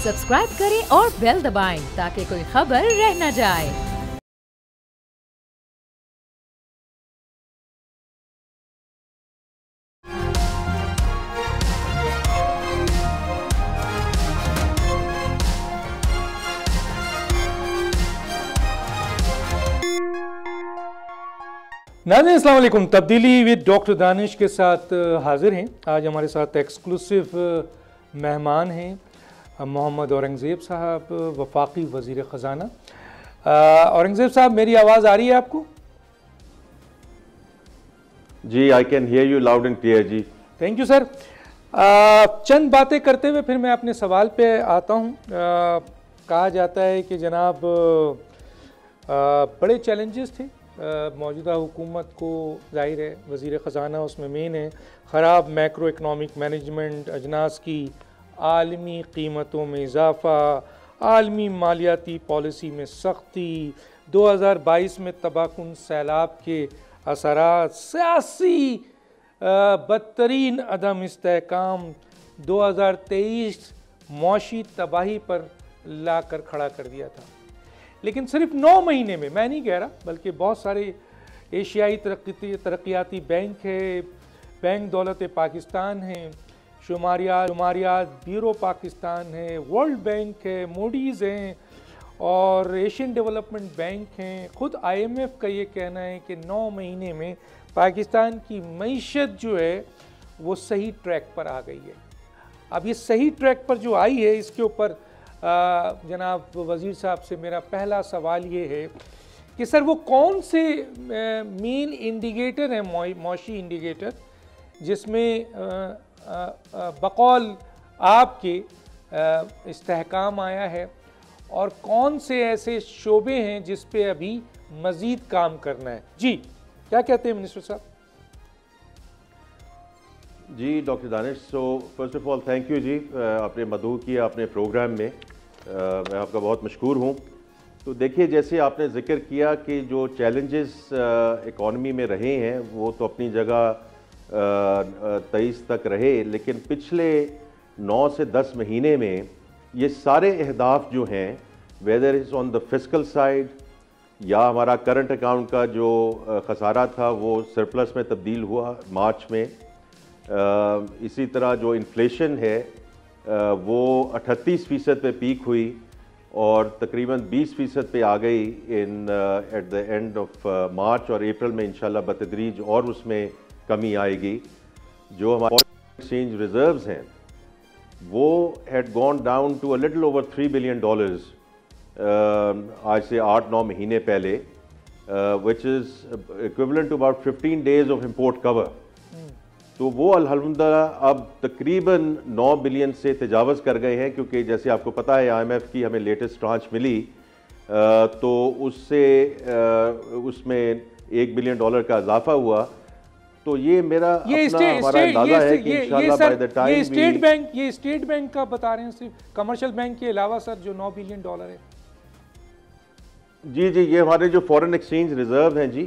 Subscribe करें और bell दबाएं ताकि कोई खबर रह न जाए। नाज़रीन अस्सलाम वालेकुम। तब्दीली विद डॉक्टर दानिश के साथ हाजिर हैं। आज हमारे साथ एक्सक्लूसिव मेहमान हैं मोहम्मद औरंगज़ेब साहब, वफाकी वज़ीर ख़ज़ाना। औरंगज़ेब साहब, मेरी आवाज़ आ रही है आपको? जी, I can hear you loud and clear जी। Thank you sir. चंद बातें करते हुए फिर मैं अपने सवाल पे आता हूँ। कहा जाता है कि जनाब बड़े चैलेंजेस थे मौजूदा हुकूमत को, जाहिर है वज़ीर ख़ज़ाना उसमें मेन है। ख़राब मैक्रो इकनॉमिक मैनेजमेंट, अजनास की आलमी कीमतों में इजाफ़ा, आलमी मालियाती पॉलिसी में सख्ती, 2022 में तबाहकुन सैलाब के असरात, सियासी बदतरीन अदम इस्तेहकाम, 2023 मौशी तबाही पर ला कर खड़ा कर दिया था। लेकिन सिर्फ 9 महीने में, मैं नहीं कह रहा, बल्कि बहुत सारे एशियाई तरक्याती बैंक है, बैंक दौलत पाकिस्तान है, शुमारियात ब्यूरो पाकिस्तान है, वर्ल्ड बैंक है, मूडीज़ हैं और एशियन डेवलपमेंट बैंक हैं। ख़ुद IMF का ये कहना है कि 9 महीने में पाकिस्तान की मईशत जो है वो सही ट्रैक पर आ गई है। अब ये सही ट्रैक पर जो आई है, इसके ऊपर जनाब वज़ीर साहब से मेरा पहला सवाल ये है कि सर वो कौन से मेन इंडिकेटर हैं, मौशी इंडिकेटर, जिसमें बकौल आपके इस्तेहकाम आया है, और कौन से ऐसे शोबे हैं जिस पे अभी मज़ीद काम करना है? जी, क्या कहते हैं मिनिस्टर साहब? जी doctor Danish, so first of all thank you जी, आपने मदऊ किया अपने प्रोग्राम में, मैं आपका बहुत मशकूर हूँ। तो देखिए, जैसे आपने ज़िक्र किया कि जो चैलेंजेस इकॉनमी में रहे हैं वो तो अपनी जगह 23 तक रहे, लेकिन पिछले 9 से 10 महीने में ये सारे अहदाफ जो हैं, whether is on the fiscal side या हमारा करंट अकाउंट का जो खसारा था वो सरप्लस में तब्दील हुआ मार्च में, इसी तरह जो इन्फ्लेशन है वो 38% पे पीक हुई और तकरीबन 20% पे आ गई at the end of March, और अप्रैल में इंशाल्लाह बतदरीज और उसमें कमी आएगी। जो हमारे एक्सचेंज रिजर्व्स हैं वो had gone down to a little over $3 billion आज से 8-9 महीने पहले, which is equivalent to about 15 days of import cover. तो वो अल्हम्दुलिल्लाह अब तकरीबन 9 बिलियन से तजावज़ कर गए हैं, क्योंकि जैसे आपको पता है IMF की हमें लेटेस्ट ट्रांच मिली, तो उससे उसमें $1 बिलियन का इजाफा हुआ। तो ये मेरा हमारा अंदाजा है कि इंशाल्लाह बाय द टाइम ये स्टेट बैंक का बता रहे हैं, सिर्फ कमर्शियल बैंक के अलावा सर जो $9 बिलियन है। जी, ये हमारे जो फॉरेन एक्सचेंज रिजर्व हैं जी,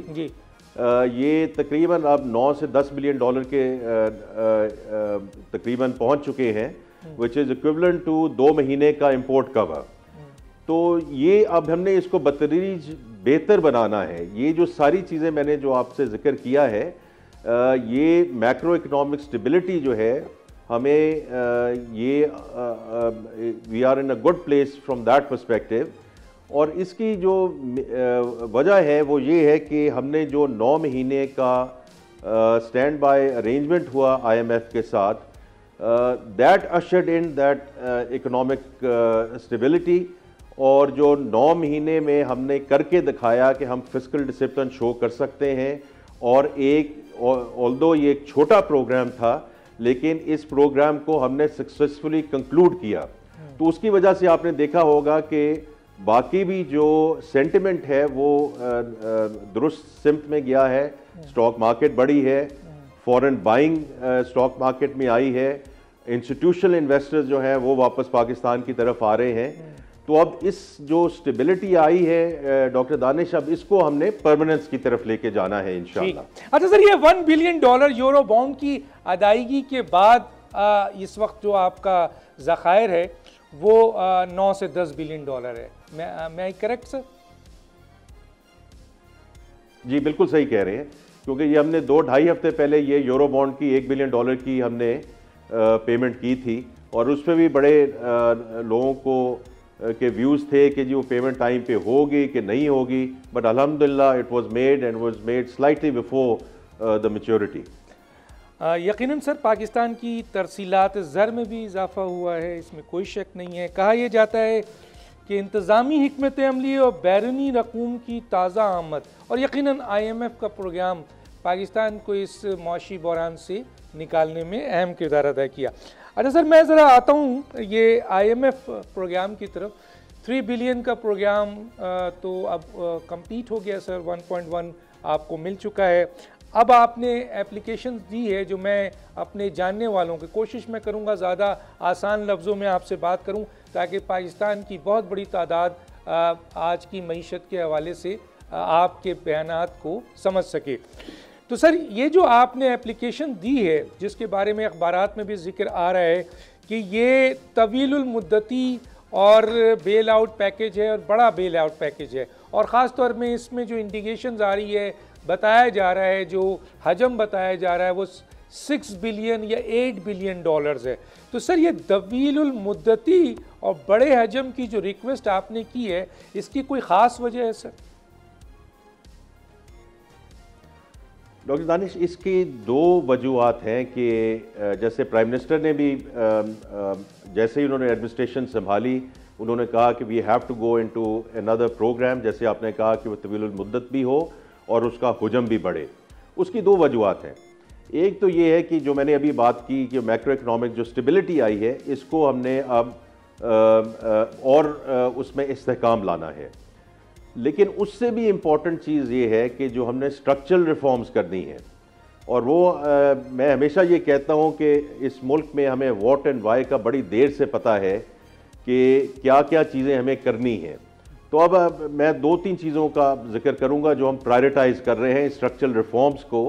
ये तकरीबन अब 9 से 10 बिलियन डॉलर के तकरीबन पहुंच चुके हैं, विच इज़ इक्विवेलेंट टू 2 महीने का इंपोर्ट कवर। तो ये अब हमने इसको बतदरीज बेहतर बनाना है। ये जो सारी चीज़ें मैंने जो आपसे जिक्र किया है, ये मैक्रो इकनॉमिक स्टेबिलिटी जो है हमें ये we are in a good place from that perspective. और इसकी जो वजह है वो ये है कि हमने जो 9 महीने का स्टैंड बाय अरेंजमेंट हुआ IMF के साथ, that ushered in that economic stability, और जो 9 महीने में हमने करके दिखाया कि हम फिस्कल डिसिप्लिन शो कर सकते हैं। और ऑल्दो ये एक छोटा प्रोग्राम था, लेकिन इस प्रोग्राम को हमने सक्सेसफुली कंक्लूड किया। तो उसकी वजह से आपने देखा होगा कि बाकी भी जो सेंटिमेंट है वो दुरुस्त सिमत में गया है। स्टॉक मार्केट बढ़ी है, फॉरेन बाइंग स्टॉक मार्केट में आई है, इंस्टीट्यूशनल इन्वेस्टर्स जो हैं वो वापस पाकिस्तान की तरफ आ रहे हैं। तो अब इस जो स्टेबिलिटी आई है डॉक्टर दानिश, अब इसको हमने परमानेंस की तरफ लेके जाना है इंशाल्लाह। अच्छा सर, ये $1 बिलियन यूरो बॉन्ड की अदायगी के बाद इस वक्त जो आपका ज़खायर है वो 9 से 10 बिलियन डॉलर है। मैं करेक्ट सर? जी बिल्कुल सही कह रहे हैं, क्योंकि ये हमने 2-2.5 हफ्ते पहले ये यूरो बॉन्ड की $1 बिलियन की हमने पेमेंट की थी, और उस पर भी बड़े लोगों को के व्यूज़ थे कि जी वो पेमेंट टाइम पे होगी कि नहीं होगी, बट अल्हम्दुलिल्लाह it was made and was made slightly before the maturity. यकीनन सर पाकिस्तान की तरसीलात ज़र में भी इजाफा हुआ है, इसमें कोई शक नहीं है। कहा यह जाता है कि इंतज़ामी हिकमत अमली और बैरूनी रकूम की ताज़ा आमद और यकीनन IMF का प्रोग्राम पाकिस्तान को इस मुआशी बहरान से निकालने में अहम किरदार अदा किया। अच्छा सर, मैं ज़रा आता हूँ ये IMF प्रोग्राम की तरफ। 3 बिलियन का प्रोग्राम तो अब कंप्लीट हो गया सर, 1.1 आपको मिल चुका है। अब आपने एप्लीकेशन दी है, जो मैं अपने जानने वालों की कोशिश मैं करूँगा ज़्यादा आसान लफ्ज़ों में आपसे बात करूँ, ताकि पाकिस्तान की बहुत बड़ी तादाद आज की मईशत के हवाले से आपके बयानात को समझ सके। तो सर, ये जो आपने एप्लीकेशन दी है, जिसके बारे में अखबारात में भी जिक्र आ रहा है कि ये तवीलुल मुद्दती और बेल आउट पैकेज है और बड़ा बेल आउट पैकेज है, और ख़ास तौर में इसमें जो इंडिकेशंस आ रही है, बताया जा रहा है, जो हजम बताया जा रहा है वो 6 बिलियन या 8 बिलियन डॉलर्स है। तो सर, ये तवीलुल मुद्दती और बड़े हजम की जो रिक्वेस्ट आपने की है, इसकी कोई ख़ास वजह है सर? डॉक्टर दानिश, इसकी 2 वजूहत हैं कि जैसे प्राइम मिनिस्टर ने भी जैसे ही उन्होंने एडमिनिस्ट्रेशन संभाली, उन्होंने कहा कि we have to go into another programme, जैसे आपने कहा कि वो तवीलुल मुद्दत भी हो और उसका हुजम भी बढ़े। उसकी 2 वजूहत हैं। एक तो ये है कि जो मैंने अभी बात की कि मैक्रो इकनॉमिक जो स्टेबिलिटी आई है, इसको हमने अब उसमें इस्तेहकाम लाना है। लेकिन उससे भी इम्पॉर्टेंट चीज़ ये है कि जो हमने स्ट्रक्चरल रिफॉर्म्स करनी है, और वो मैं हमेशा ये कहता हूँ कि इस मुल्क में हमें व्हाट एंड वाई का बड़ी देर से पता है कि क्या क्या चीज़ें हमें करनी हैं। तो अब मैं 2-3 चीज़ों का जिक्र करूँगा जो हम प्रायोरिटाइज कर रहे हैं स्ट्रक्चरल रिफॉर्म्स को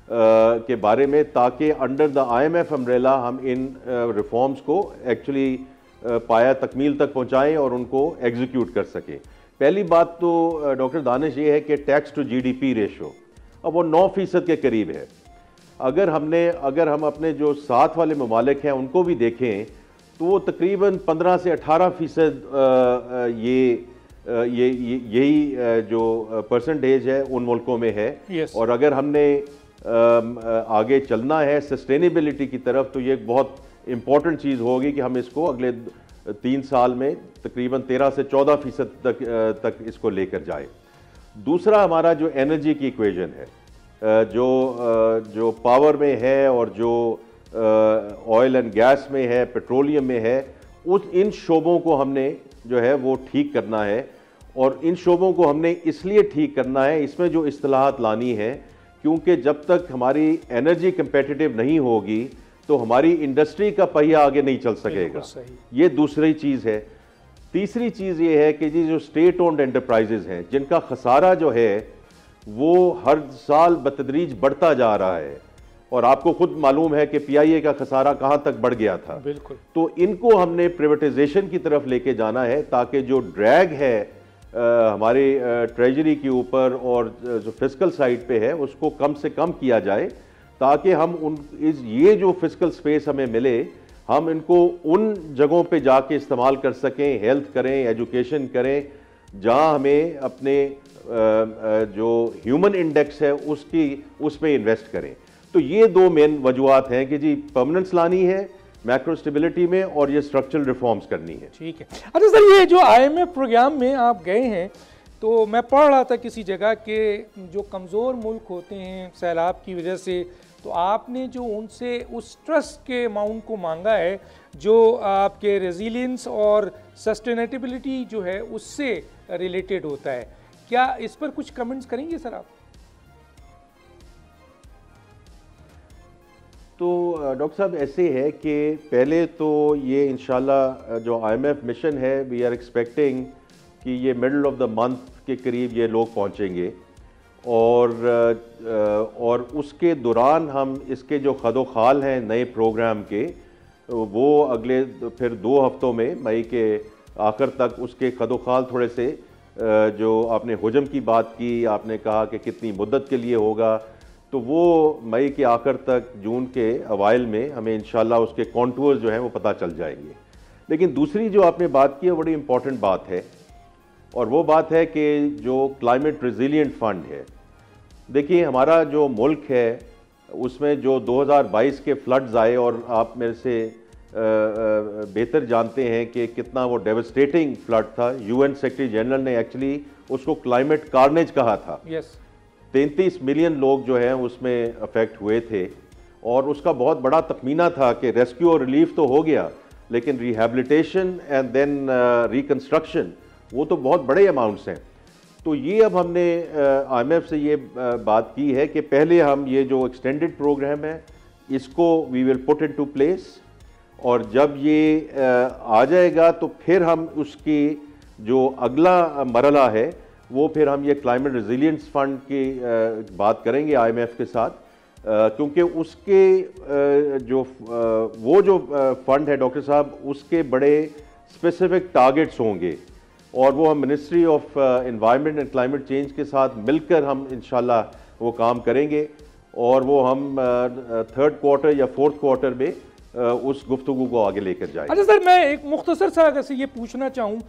के बारे में, ताकि अंडर द IMF अम्ब्रेला हम इन रिफॉर्म्स को एक्चुअली पाया तकमील तक पहुँचाएँ और उनको एग्जीक्यूट कर सकें। पहली बात तो डॉक्टर दानिश ये है कि टैक्स टू GDP रेशो अब वो 9% के करीब है। अगर हम अपने जो साथ वाले ममालिक हैं उनको भी देखें तो वो तकरीबन 15 से 18% यही जो परसेंटेज है उन मुल्कों में है। yes. और अगर हमने आगे चलना है सस्टेनेबिलिटी की तरफ, तो ये एक बहुत इम्पॉर्टेंट चीज़ होगी कि हम इसको अगले 3 साल में तकरीबन 13 से 14% तक इसको लेकर जाए। दूसरा, हमारा जो एनर्जी की इक्वेशन है, जो पावर में है और जो ऑयल एंड गैस में है, पेट्रोलियम में है, इन शोबों को हमने जो है वो ठीक करना है। और इन शोबों को हमने इसलिए ठीक करना है, इसमें जो इस्तिलाहात लानी है, क्योंकि जब तक हमारी एनर्जी कंपेटिटिव नहीं होगी तो हमारी इंडस्ट्री का पहिया आगे नहीं चल सकेगा। ये दूसरी चीज़ है। तीसरी चीज़ ये है कि जी जो स्टेट ओन्ड एंटरप्राइजेज हैं, जिनका खसारा जो है वो हर साल बतदरीज बढ़ता जा रहा है, और आपको खुद मालूम है कि PIA का खसारा कहाँ तक बढ़ गया था। बिल्कुल। तो इनको हमने प्राइवेटाइजेशन की तरफ लेके जाना है, ताकि जो ड्रैग है हमारे ट्रेजरी के ऊपर और जो फिस्कल साइड पे है उसको कम से कम किया जाए, ताकि हम ये जो फिस्कल स्पेस हमें मिले, हम इनको उन जगहों पे जाके इस्तेमाल कर सकें, हेल्थ करें, एजुकेशन करें, जहां हमें अपने जो ह्यूमन इंडेक्स है उसमें इन्वेस्ट करें। तो ये 2 मेन वजूहत हैं कि जी परमानेंस लानी है मैक्रो स्टेबिलिटी में, और ये स्ट्रक्चरल रिफॉर्म्स करनी है। ठीक है। अच्छा सर, ये जो IMF प्रोग्राम में आप गए हैं, तो मैं पढ़ रहा था किसी जगह के जो कमज़ोर मुल्क होते हैं सैलाब की वजह से, तो आपने जो उनसे उस ट्रस्ट के अमाउंट को मांगा है जो आपके रेजिलियंस और सस्टेनेबिलिटी जो है उससे रिलेटेड होता है। क्या इस पर कुछ कमेंट्स करेंगे सर आप? तो डॉक्टर साहब, ऐसे है कि पहले तो ये इंशाल्लाह जो IMF मिशन है, वी आर एक्सपेक्टिंग कि ये मिडल ऑफ द मंथ के करीब ये लोग पहुंचेंगे, और उसके दौरान हम इसके जो खदोखाल हैं नए प्रोग्राम के, वो अगले फिर 2 हफ्तों में मई के आखिर तक उसके खदोखाल थोड़े से जो आपने हुजम की बात की, आपने कहा कि कितनी मुद्दत के लिए होगा, तो वो मई के आखिर तक जून के अवाइल में हमें इंशाल्लाह उसके कॉन्टूर्स जो हैं वो पता चल जाएंगे। लेकिन दूसरी जो आपने बात की है बड़ी इंपॉर्टेंट बात है, और वो बात है कि जो क्लाइमेट रेजिलिएंट फंड है, देखिए हमारा जो मुल्क है उसमें जो 2022 के फ्लड्स आए, और आप मेरे से बेहतर जानते हैं कि कितना वो डेवस्टेटिंग फ्लड था। यूएन सेक्रेटरी जनरल ने एक्चुअली उसको क्लाइमेट कार्नेज कहा था। 33 मिलियन लोग जो हैं उसमें अफेक्ट हुए थे, और उसका बहुत बड़ा तखमीना था कि रेस्क्यू और रिलीफ तो हो गया, लेकिन रिहेबिलिटेशन एंड देन रिकंस्ट्रक्शन वो तो बहुत बड़े अमाउंट्स हैं। तो ये अब हमने IMF से ये बात की है कि पहले हम ये जो एक्सटेंडेड प्रोग्राम है इसको we will put into place, और जब ये आ जाएगा तो फिर हम उसकी जो अगला मरला है वो फिर हम ये क्लाइमेट रेजिलियंस फंड की बात करेंगे IMF के साथ, क्योंकि उसके वो जो फंड है डॉक्टर साहब, उसके बड़े स्पेसिफिक टारगेट्स होंगे, और वो हम ministry of environment and climate change के साथ मिलकर हम इंशाल्लाह वो काम करेंगे, और वो हम 3rd क्वार्टर या 4th क्वार्टर में उस गुफ्तगू को आगे लेकर जाएंगे। अच्छा सर, मैं एक मुख्तसर सा अगर से ये पूछना चाहूँ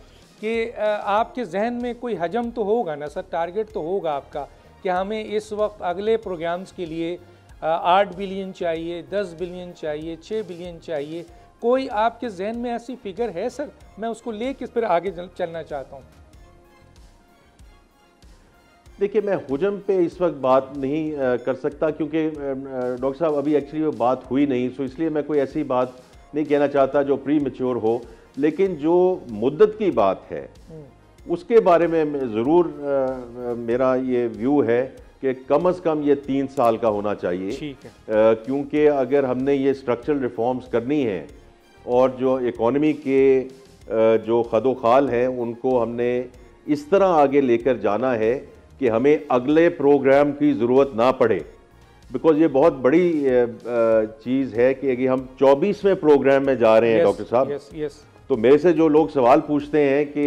कि आपके जहन में कोई हजम तो होगा ना सर, टारगेट तो होगा आपका कि हमें इस वक्त अगले प्रोग्राम्स के लिए 8 बिलियन चाहिए, 10 बिलियन चाहिए, 6 बिलियन चाहिए, कोई आपके जहन में ऐसी फिगर है सर? मैं उसको लेके फिर आगे चलना चाहता हूँ। देखिए, मैं हुजम पे इस वक्त बात नहीं कर सकता, क्योंकि डॉक्टर साहब अभी एक्चुअली वो बात हुई नहीं, सो इसलिए मैं कोई ऐसी बात नहीं कहना चाहता जो प्री मैच्योर हो। लेकिन जो मुद्दत की बात है उसके बारे में ज़रूर मेरा ये व्यू है कि कम से कम ये 3 साल का होना चाहिए। ठीक है। क्योंकि अगर हमने ये स्ट्रक्चरल रिफॉर्म्स करनी है और जो इकॉनमी के जो खदोखाल हैं उनको हमने इस तरह आगे लेकर जाना है कि हमें अगले प्रोग्राम की ज़रूरत ना पड़े, बिकॉज ये बहुत बड़ी चीज़ है कि अगर हम 24वें प्रोग्राम में जा रहे हैं डॉक्टर साहब, तो मेरे से जो लोग सवाल पूछते हैं कि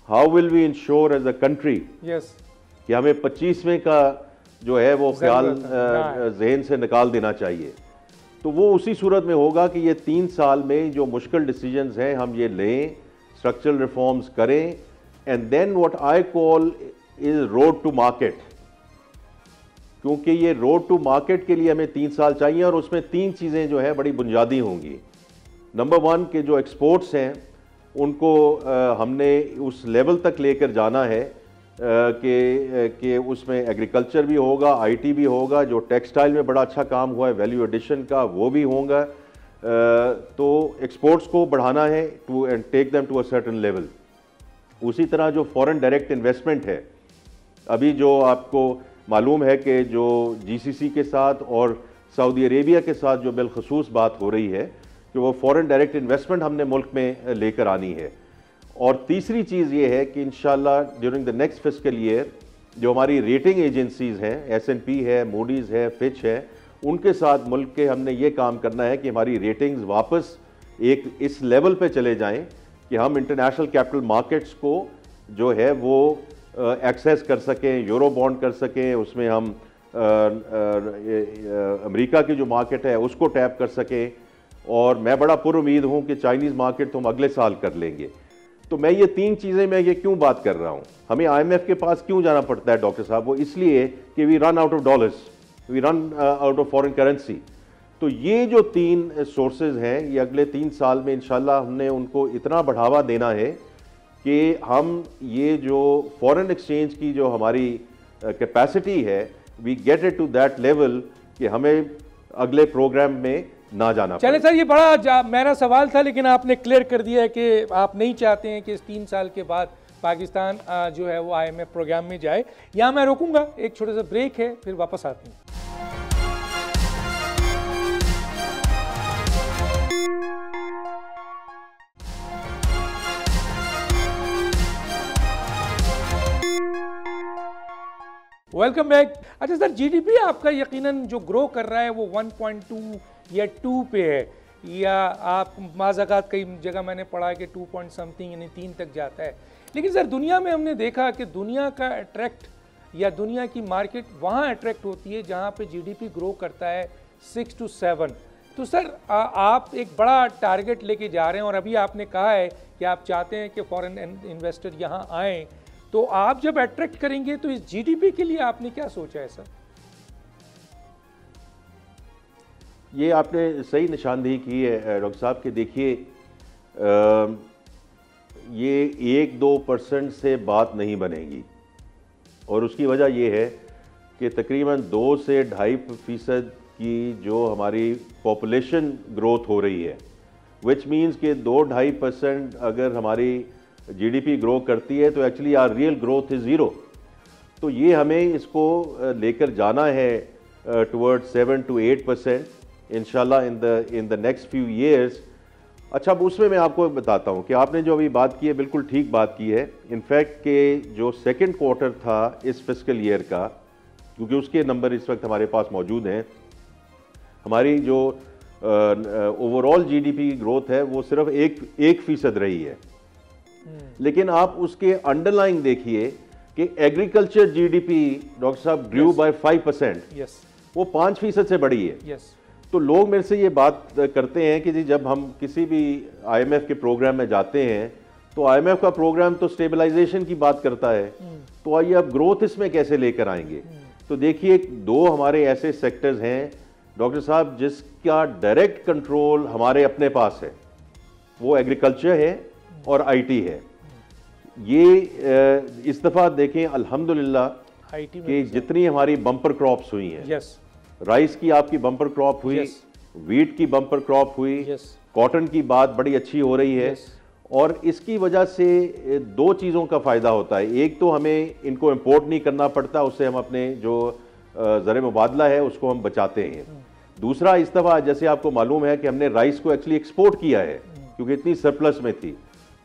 how will we ensure as a country कि हमें 25वें का जो है वो ख्याल जहन से निकाल देना चाहिए, तो वो उसी सूरत में होगा कि ये 3 साल में जो मुश्किल डिसीजंस हैं हम ये लें, स्ट्रक्चरल रिफॉर्म्स करें, and then what I call is road to market. क्योंकि ये रोड टू मार्केट के लिए हमें 3 साल चाहिए, और उसमें 3 चीज़ें जो है बड़ी बुनियादी होंगी। नंबर 1 के जो एक्सपोर्ट्स हैं उनको हमने उस लेवल तक लेकर जाना है कि उसमें एग्रीकल्चर भी होगा, IT भी होगा, जो टेक्सटाइल में बड़ा अच्छा काम हुआ है वैल्यू एडिशन का वो भी होगा। तो एक्सपोर्ट्स को बढ़ाना है to and take them to a certain level. उसी तरह जो फॉरेन डायरेक्ट इन्वेस्टमेंट है, अभी जो आपको मालूम है कि जो GCC के साथ और सऊदी अरेबिया के साथ जो बिलखसूस बात हो रही है कि वो फॉरेन डायरेक्ट इन्वेस्टमेंट हमने मुल्क में लेकर आनी है। और तीसरी चीज़ ये है कि इंशाल्लाह during the next fiscal year जो हमारी रेटिंग एजेंसीज़ हैं, S&P है, मूडीज़ है, फिच है, उनके साथ मुल्क के हमने ये काम करना है कि हमारी रेटिंग्स वापस एक इस लेवल पे चले जाएं कि हम इंटरनेशनल कैपिटल मार्केट्स को जो है वो एक्सेस कर सकें, यूरो बॉन्ड कर सकें, उसमें हम अमेरिका की जो मार्केट है उसको टैप कर सकें, और मैं बड़ा पुरुमीद हूँ कि चाइनीज़ मार्केट तो हम अगले साल कर लेंगे। तो मैं ये 3 चीज़ें मैं ये क्यों बात कर रहा हूँ, हमें IMF के पास क्यों जाना पड़ता है डॉक्टर साहब, वो इसलिए कि we run out of dollars, we run out of foreign currency. तो ये जो 3 सोर्सेज हैं ये अगले 3 साल में इंशाल्लाह हमने उनको इतना बढ़ावा देना है कि हम ये जो फॉरेन एक्सचेंज की जो हमारी कैपेसिटी है we get it to that level कि हमें अगले प्रोग्राम में ना जाना। चले सर, ये बड़ा मेरा सवाल था, लेकिन आपने क्लियर कर दिया है कि आप नहीं चाहते हैं कि इस 3 साल के बाद पाकिस्तान जो है वो IMF प्रोग्राम में जाए। यहाँ मैं रोकूंगा, एक छोटा सा ब्रेक है, फिर वापस आते हैं। Welcome back. अच्छा सर, GDP आपका यकीनन जो ग्रो कर रहा है वो 1.2 या 2 पे है, या आप माज़ाक़ात कई जगह मैंने पढ़ा है कि 2 पॉइंट समथिंग यानी 3 तक जाता है। लेकिन सर दुनिया में हमने देखा कि दुनिया का अट्रैक्ट या दुनिया की मार्केट वहाँ अट्रैक्ट होती है जहाँ पे जीडीपी ग्रो करता है 6 to 7। तो सर आप एक बड़ा टारगेट लेके जा रहे हैं और अभी आपने कहा है कि आप चाहते हैं कि फॉरेन इन्वेस्टर यहाँ आएँ, तो आप जब अट्रैक्ट करेंगे तो इस जीडीपी के लिए आपने क्या सोचा है सर? ये आपने सही निशानदेही की है डॉक्टर साहब कि देखिए ये 1-2% से बात नहीं बनेगी, और उसकी वजह ये है कि तकरीबन 2 से 2.5% की जो हमारी पॉपुलेशन ग्रोथ हो रही है, विच मीन्स कि 2-2.5% अगर हमारी जीडीपी ग्रो करती है तो actually our real growth is zero. तो ये हमें इसको लेकर जाना है टुवर्ड 7 to 8% इंशाल्लाह in the next few years. अच्छा, अब उसमें मैं आपको बताता हूँ कि आपने जो अभी बात की है बिल्कुल ठीक बात की है। इनफैक्ट के जो सेकंड क्वार्टर था इस फिस्कल ईयर का, क्योंकि उसके नंबर इस वक्त हमारे पास मौजूद हैं, हमारी जो ओवरऑल जीडीपी की ग्रोथ है वो सिर्फ 1% रही है। लेकिन आप उसके अंडरलाइंग देखिए कि एग्रीकल्चर जीडीपी डॉक्टर साहब ग्रू बाय 5%, वो 5% से बढ़ी है। तो लोग मेरे से ये बात करते हैं कि जी जब हम किसी भी आईएमएफ के प्रोग्राम में जाते हैं तो आईएमएफ का प्रोग्राम तो स्टेबलाइजेशन की बात करता है, तो आइए अब ग्रोथ इसमें कैसे लेकर आएंगे। तो देखिए 2 हमारे ऐसे सेक्टर्स हैं डॉक्टर साहब जिसका डायरेक्ट कंट्रोल हमारे अपने पास है, वो एग्रीकल्चर है और आईटी है। ये इस दफ़ा देखें अल्हम्दुलिल्लाह कि जितनी हमारी बम्पर क्रॉप्स हुई हैं, राइस की आपकी बम्पर क्रॉप हुई, वीट की बम्पर क्रॉप हुई, कॉटन की बात बड़ी अच्छी हो रही है, और इसकी वजह से 2 चीज़ों का फ़ायदा होता है। एक तो हमें इनको इंपोर्ट नहीं करना पड़ता, उससे हम अपने जो ज़र मुबादला है उसको हम बचाते हैं। दूसरा, इस दफ़ा जैसे आपको मालूम है कि हमने राइस को एक्चुअली एक्सपोर्ट किया है क्योंकि इतनी सरप्लस में थी,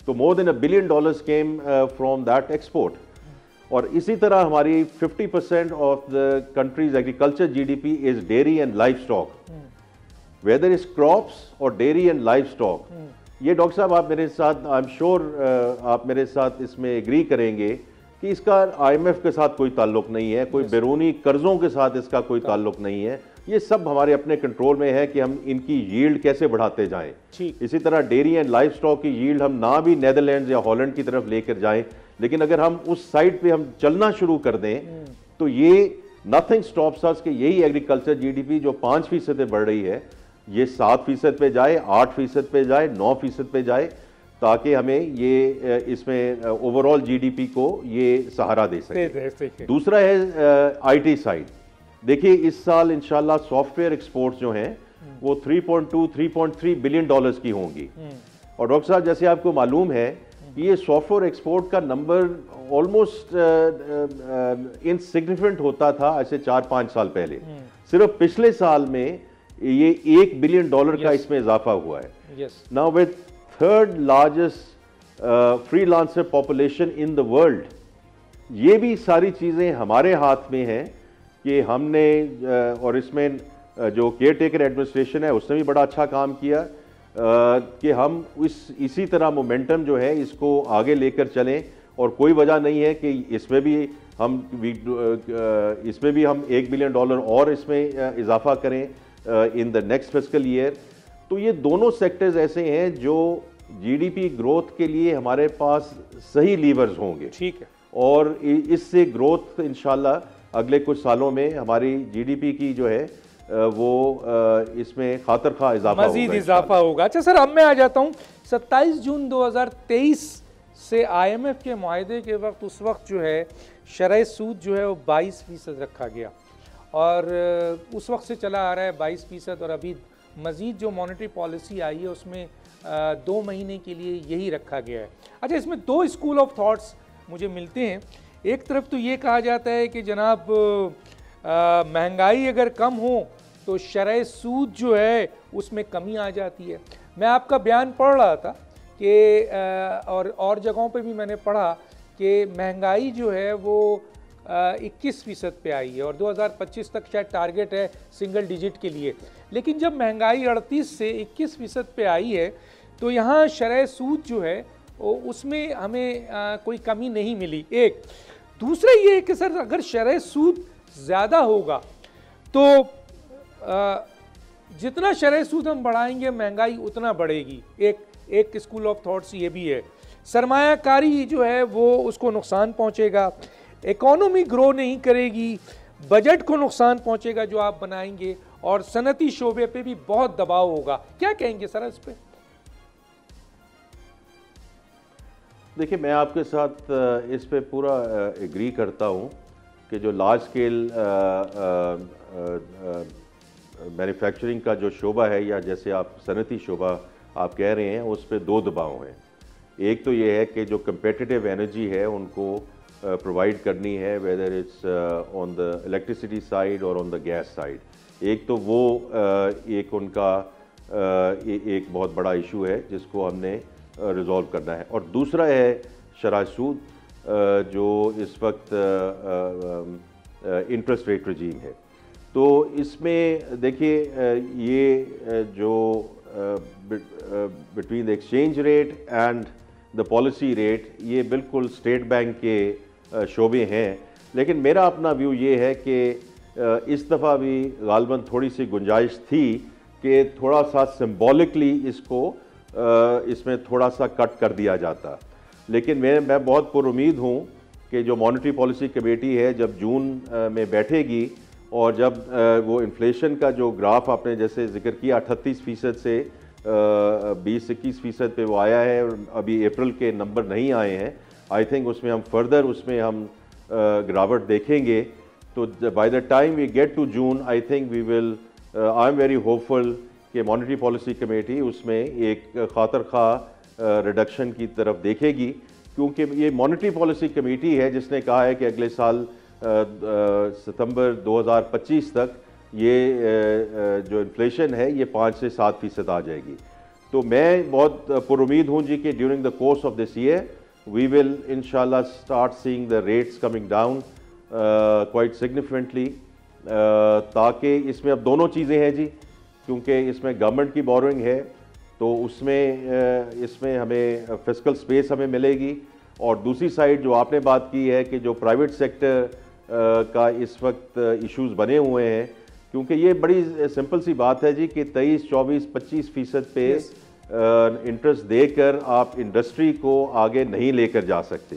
तो more than $1 billion came from that export. और इसी तरह हमारी 50% of the country's agriculture GDP is dairy and livestock, whether is crops और डेयरी एंड लाइफ स्टॉक। ये डॉक्टर साहब आप मेरे साथ, आई एम श्योर आप मेरे साथ इसमें एग्री करेंगे कि इसका आईएमएफ के साथ कोई ताल्लुक नहीं है, कोई बैरूनी कर्जों के साथ इसका कोई ताल्लुक नहीं है। ये सब हमारे अपने कंट्रोल में है कि हम इनकी यील्ड कैसे बढ़ाते जाएं। इसी तरह डेयरी एंड लाइफ स्टॉक की यील्ड हम ना भी नेदरलैंड्स या हॉलैंड की तरफ लेकर जाएं, लेकिन अगर हम उस साइड पे हम चलना शुरू कर दें तो ये नथिंग स्टॉप्स अस कि यही एग्रीकल्चर जीडीपी जो 5% पे बढ़ रही है ये 7% पे जाए, 8% पे जाए, 9% पे जाए, ताकि हमें ये इसमें ओवरऑल जीडीपी को ये सहारा दे सके। दूसरा है आईटी साइड। देखिए इस साल इंशाल्लाह सॉफ्टवेयर एक्सपोर्ट्स जो हैं वो 3.3 बिलियन डॉलर्स की होंगी। और डॉक्टर साहब जैसे आपको मालूम है ये सॉफ्टवेयर एक्सपोर्ट का नंबर ऑलमोस्ट इनसिग्निफिकेंट होता था ऐसे 4-5 साल पहले। सिर्फ पिछले साल में ये $1 बिलियन का इसमें इजाफा हुआ है। Now with third largest freelancer population in the world, ये भी सारी चीज़ें हमारे हाथ में हैं कि हमने और इसमें जो केयर टेकर एडमिनिस्ट्रेशन है उसने भी बड़ा अच्छा काम किया कि हम इसी तरह मोमेंटम जो है इसको आगे लेकर चलें। और कोई वजह नहीं है कि इसमें भी हम $1 बिलियन और इसमें इजाफा करें in the next fiscal year. तो ये दोनों सेक्टर्स ऐसे हैं जो जीडीपी ग्रोथ के लिए हमारे पास सही लीवर्स होंगे। ठीक है। और इससे ग्रोथ इंशाल्लाह अगले कुछ सालों में हमारी जीडीपी की जो है वो इसमें खातर खा इजाफा होगा, मजीद इजाफा होगा। अच्छा सर, अब मैं आ जाता हूँ 27 जून 2023 से IMF के मुआहदे के वक्त, उस वक्त जो है शरह सूद जो है वो 22% रखा गया और उस वक्त से चला आ रहा है 22%। और अभी मजीद जो मॉनेटरी पॉलिसी आई है उसमें 2 महीने के लिए यही रखा गया है। अच्छा, इसमें 2 स्कूल ऑफ थॉट्स मुझे मिलते हैं। एक तरफ तो ये कहा जाता है कि जनाब महंगाई अगर कम हो तो शरह सूद जो है उसमें कमी आ जाती है। मैं आपका बयान पढ़ रहा था कि और जगहों पे भी मैंने पढ़ा कि महंगाई जो है वो 21% पे आई है और 2025 तक शायद टारगेट है सिंगल डिजिट के लिए। लेकिन जब महंगाई 38 से 21% पे आई है तो यहाँ शरह सूद जो है उसमें हमें कोई कमी नहीं मिली। एक दूसरा ये है कि सर अगर शरह सूद ज़्यादा होगा तो जितना शरह सूद हम बढ़ाएंगे महंगाई उतना बढ़ेगी। एक स्कूल ऑफ थॉट्स ये भी है। सरमायाकारी जो है वो उसको नुकसान पहुंचेगा, इकोनॉमी ग्रो नहीं करेगी, बजट को नुकसान पहुंचेगा जो आप बनाएंगे, और सनती शोबे पे भी बहुत दबाव होगा। क्या कहेंगे सर इस पे? देखिए, मैं आपके साथ इस पे पूरा एग्री करता हूँ कि जो लार्ज स्केल मैन्युफैक्चरिंग का जो शोबा है, या जैसे आप सनती शोबा आप कह रहे हैं, उस पे दो दबाव हैं। एक तो ये है कि जो कंपेटिटिव एनर्जी है उनको प्रोवाइड करनी है, whether it's on the electricity side और ऑन द गैस साइड। एक तो वो एक उनका एक बहुत बड़ा इशू है जिसको हमने रिजॉल्व करना है, और दूसरा है शरह सूद जो इस वक्त इंटरेस्ट रेट रजीम है। तो इसमें देखिए ये जो between the exchange rate and the policy rate, ये बिल्कुल स्टेट बैंक के शोबे हैं। लेकिन मेरा अपना व्यू ये है कि इस दफ़ा भी गालबन थोड़ी सी गुंजाइश थी कि थोड़ा सा सिंबॉलिकली इसको इसमें थोड़ा सा कट कर दिया जाता। लेकिन मैं बहुत पुरुमीद हूँ कि जो मॉनेटरी पॉलिसी कमेटी है जब जून में बैठेगी और जब वो इन्फ्लेशन का जो ग्राफ आपने जैसे जिक्र किया 38% से 20-21% पे वो आया है, और अभी अप्रैल के नंबर नहीं आए हैं, आई थिंक उसमें हम फर्दर उसमें हम गिरावट देखेंगे। तो by the time we get to June, I think we will, I am very hopeful कि मॉनेटरी पॉलिसी कमेटी उसमें एक खातर खा रिडक्शन की तरफ देखेगी, क्योंकि ये मॉनेटरी पॉलिसी कमेटी है जिसने कहा है कि अगले साल सितंबर 2025 तक ये जो इन्फ्लेशन है ये 5 से 7% आ जाएगी। तो मैं बहुत पुरुमीद हूँ जी कि during the course of this year we will इंशाल्लाह start seeing the rates coming down quite significantly, ताकि इसमें अब दोनों चीज़ें हैं जी, क्योंकि इसमें गवर्नमेंट की बोरोइंग है तो उसमें इसमें हमें फिस्कल स्पेस हमें मिलेगी, और दूसरी साइड जो आपने बात की है कि जो प्राइवेट सेक्टर का इस वक्त इश्यूज बने हुए हैं, क्योंकि ये बड़ी सिंपल सी बात है जी कि 23, 24, 25% पे इंटरेस्ट देकर आप इंडस्ट्री को आगे नहीं लेकर जा सकते।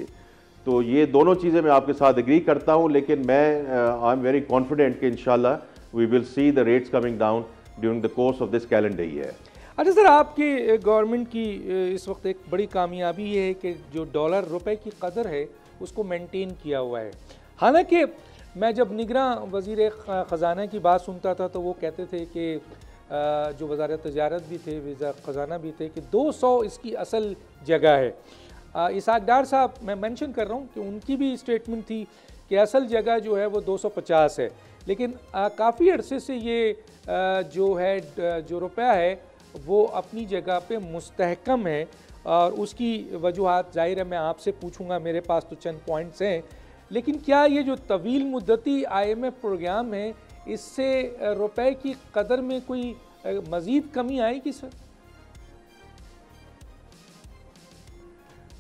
तो ये दोनों चीज़ें मैं आपके साथ एग्री करता हूँ, लेकिन मैं आई एम वेरी कॉन्फिडेंट कि इंशाल्लाह we will see the rates coming down during the course of this calendar year. अच्छा सर, आपकी गवर्नमेंट की इस वक्त एक बड़ी कामयाबी ये है कि जो डॉलर रुपए की कदर है उसको मेंटेन किया हुआ है। हालांकि मैं जब निगरान वज़ीर ख़जाना की बात सुनता था तो वो कहते थे कि जो वज़ारत तजारत भी थे, वज़ीर ख़जाना भी थे, कि 200 इसकी असल जगह है। इसहाक़ डार साहब, मैं मेंशन कर रहा हूँ कि उनकी भी स्टेटमेंट थी कि असल जगह जो है वो 250 है, लेकिन काफ़ी अरसे से ये जो है जो रुपया है वो अपनी जगह पे मुस्तहकम है, और उसकी वजूहात ज़ाहिर है मैं आपसे पूछूंगा, मेरे पास तो चंद पॉइंट्स हैं। लेकिन क्या ये जो तवील मुद्दती IMF प्रोग्राम है इससे रुपए की कदर में कोई मज़ीद कमी आएगी सर?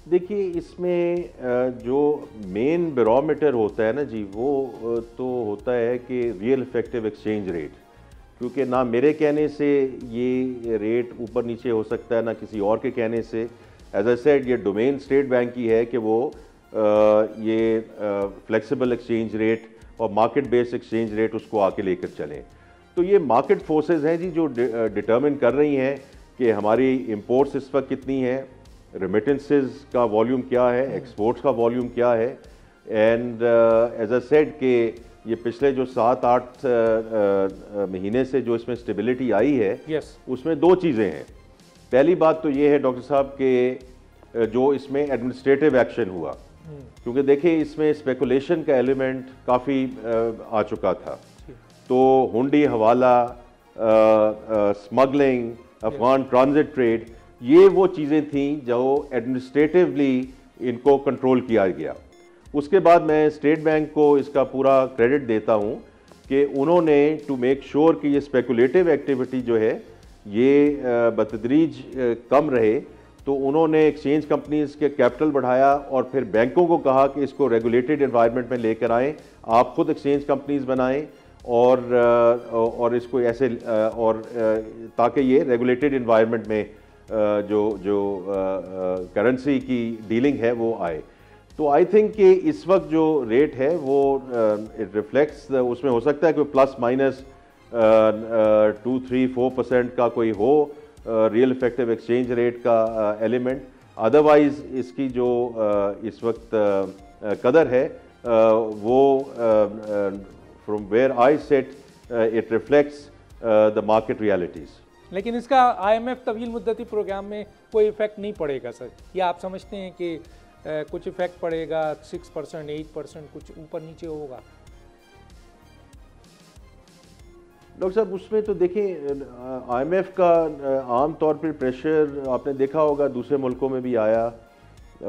देखिए, इसमें जो मेन बैरोमीटर होता है ना जी, वो तो होता है कि रियल इफेक्टिव एक्सचेंज रेट, क्योंकि ना मेरे कहने से ये रेट ऊपर नीचे हो सकता है, ना किसी और के कहने से। एज आई सेड, ये डोमेन स्टेट बैंक की है कि वो ये फ्लेक्सिबल एक्सचेंज रेट और मार्केट बेस्ड एक्सचेंज रेट उसको आके लेकर चलें। तो ये मार्केट फोर्सेस हैं जी जो डिटर्मिन कर रही हैं कि हमारी इंपोर्ट्स इस वक्त कितनी हैं, रेमिटेंसेस का वॉल्यूम क्या है, एक्सपोर्ट्स का वॉल्यूम क्या है। एंड एज आई सेड कि ये पिछले जो 7-8 महीने से जो इसमें स्टेबिलिटी आई है, उसमें दो चीज़ें हैं। पहली बात तो ये है डॉक्टर साहब कि जो इसमें एडमिनिस्ट्रेटिव एक्शन हुआ, क्योंकि देखिए इसमें स्पेकुलेशन का एलिमेंट काफ़ी आ चुका था। तो हुंडी हवाला, स्मगलिंग, अफगान ट्रांजिट ट्रेड, ये वो चीज़ें थी जो एडमिनिस्ट्रेटिवली इनको कंट्रोल किया गया। उसके बाद मैं स्टेट बैंक को इसका पूरा क्रेडिट देता हूँ कि उन्होंने टू मेक श्योर कि ये स्पेकुलेटिव एक्टिविटी जो है ये बतदरीज कम रहे, तो उन्होंने एक्सचेंज कंपनीज के कैपिटल बढ़ाया और फिर बैंकों को कहा कि इसको रेगुलेटेड एनवायरनमेंट में लेकर आएँ, आप खुद एक्सचेंज कंपनीज बनाएं और इसको ऐसे और ताकि ये रेगुलेटेड एनवायरनमेंट में जो करेंसी की डीलिंग है वो आए। तो आई थिंक कि इस वक्त जो रेट है वो इट रिफ्लेक्ट्स, उसमें हो सकता है कि प्लस माइनस 2-3-4% का कोई हो रियल इफेक्टिव एक्सचेंज रेट का एलिमेंट, अदरवाइज इसकी जो इस वक्त कदर है वो from where I set it reflects the market realities. लेकिन इसका IMF तवील मुद्दती प्रोग्राम में कोई इफेक्ट नहीं पड़ेगा सर, या आप समझते हैं कि कुछ इफेक्ट पड़ेगा, 6%, 8%, कुछ ऊपर नीचे होगा? डॉक्टर साहब उसमें तो देखिए IMF का आम तौर पर प्रेशर आपने देखा होगा दूसरे मुल्कों में भी आया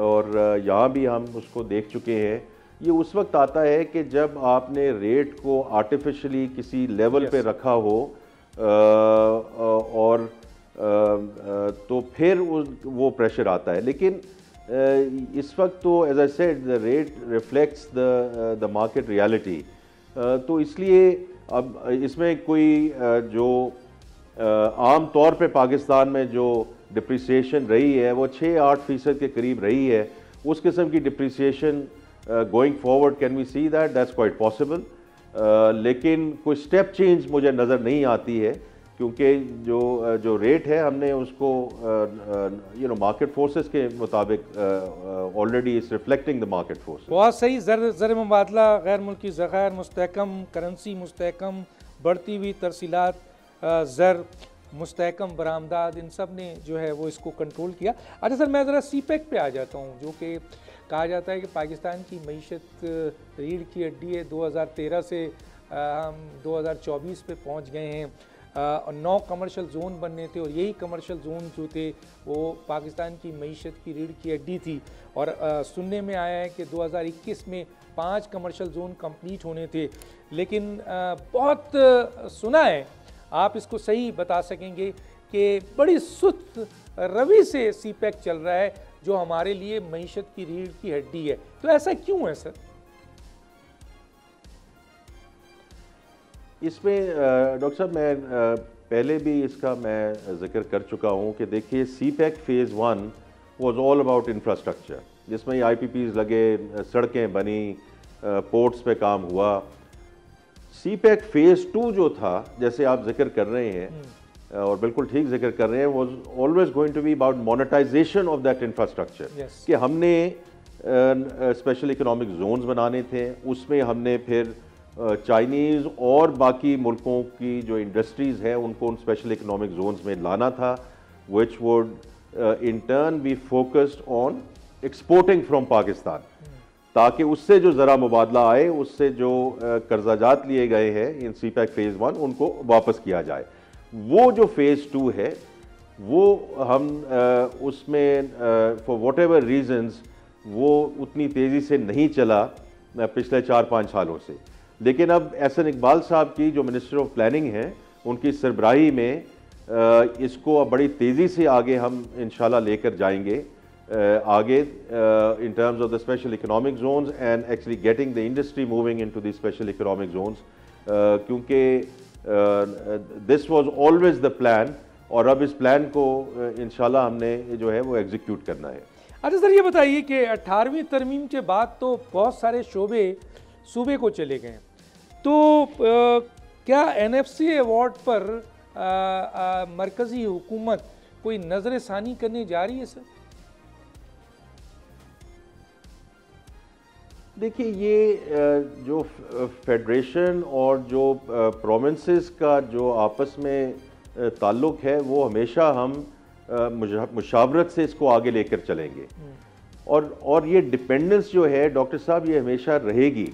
और यहाँ भी हम उसको देख चुके हैं। ये उस वक्त आता है कि जब आपने रेट को आर्टिफिशियली किसी लेवल पे रखा हो और तो फिर वो प्रेशर आता है। लेकिन इस वक्त तो as I said the rate reflects the market reality, तो इसलिए अब इसमें कोई जो आम तौर पे पाकिस्तान में जो डिप्रिसिएशन रही है वो 6-8% के करीब रही है, उस किस्म की depreciation going forward can we see that's quite possible. लेकिन कोई स्टेप चेंज मुझे नज़र नहीं आती है, क्योंकि जो रेट है हमने उसको मार्केट फोर्सेस के मुताबिक already is reflecting the market forces. बहुत सही। ज़र मुबादला, गैर मुल्की ज़खायर मुस्तहकम, करेंसी मुस्तहकम, बढ़ती हुई तरसीलात, ज़र मुस्तहकम बरामदाद, इन सब ने जो है वो इसको कंट्रोल किया। अच्छा सर, मैं ज़रा CPEC पे आ जाता हूँ, जो कि कहा जाता है कि पाकिस्तान की मईशत रीढ़ की हड्डी है। 2013 से हम 2024 पे पहुँच गए हैं। 9 कमर्शियल जोन बनने थे और यही कमर्शियल जोन जो थे वो पाकिस्तान की मईशत की रीढ़ की हड्डी थी। और सुनने में आया है कि 2021 में 5 कमर्शियल जोन कंप्लीट होने थे। लेकिन बहुत सुना है, आप इसको सही बता सकेंगे कि बड़ी सुस्त रवि से CPEC चल रहा है, जो हमारे लिए मईशत की रीढ़ की हड्डी है। तो ऐसा क्यों है सर? इसमें डॉक्टर साहब मैं पहले भी इसका मैं जिक्र कर चुका हूँ कि देखिए CPEC phase 1 was all about infrastructure, जिसमें IPPs लगे, सड़कें बनी, पोर्ट्स पे काम हुआ। CPEC फेज़ 2 जो था, जैसे आप जिक्र कर रहे हैं और बिल्कुल ठीक जिक्र कर रहे हैं, was always going to be about monetisation of that infrastructure, कि हमने स्पेशल इकोनॉमिक जोन्स बनाने थे, उसमें हमने फिर चाइनीज़ और बाकी मुल्कों की जो इंडस्ट्रीज़ हैं उनको उन स्पेशल इकोनॉमिक जोन्स में लाना था, which would in turn be focused on exporting from Pakistan, ताकि उससे जो ज़रा मुबादला आए, उससे जो कर्जाजात लिए गए हैं इन CPEC फेज़ 1 उनको वापस किया जाए। वो जो फेज़ 2 है वो हम उसमें फॉर वॉट एवर रीजन्स वो उतनी तेज़ी से नहीं चला पिछले 4-5 सालों से। लेकिन अब एहसन इकबाल साहब की जो मिनिस्टर ऑफ प्लानिंग हैं, उनकी सरबराही में इसको अब बड़ी तेज़ी से आगे हम इंशाल्लाह लेकर जाएंगे आगे in terms of the special economic zones and actually getting the industry moving into these special economic zones, क्योंकि this was always the plan और अब इस प्लान को इंशाल्लाह हमने जो है वो एग्जीक्यूट करना है। अच्छा सर, ये बताइए कि 18वीं तरमीम के बाद तो बहुत सारे शोबे सूबे को चले गए, तो क्या NFC अवार्ड पर मरकज़ी हुकूमत कोई नज़र सानी करने जा रही है सर? देखिए, ये जो फेडरेशन और जो प्रोविंसेस का जो आपस में ताल्लुक है वो हमेशा हम मुशावरत से इसको आगे लेकर चलेंगे और ये डिपेंडेंस जो है डॉक्टर साहब ये हमेशा रहेगी।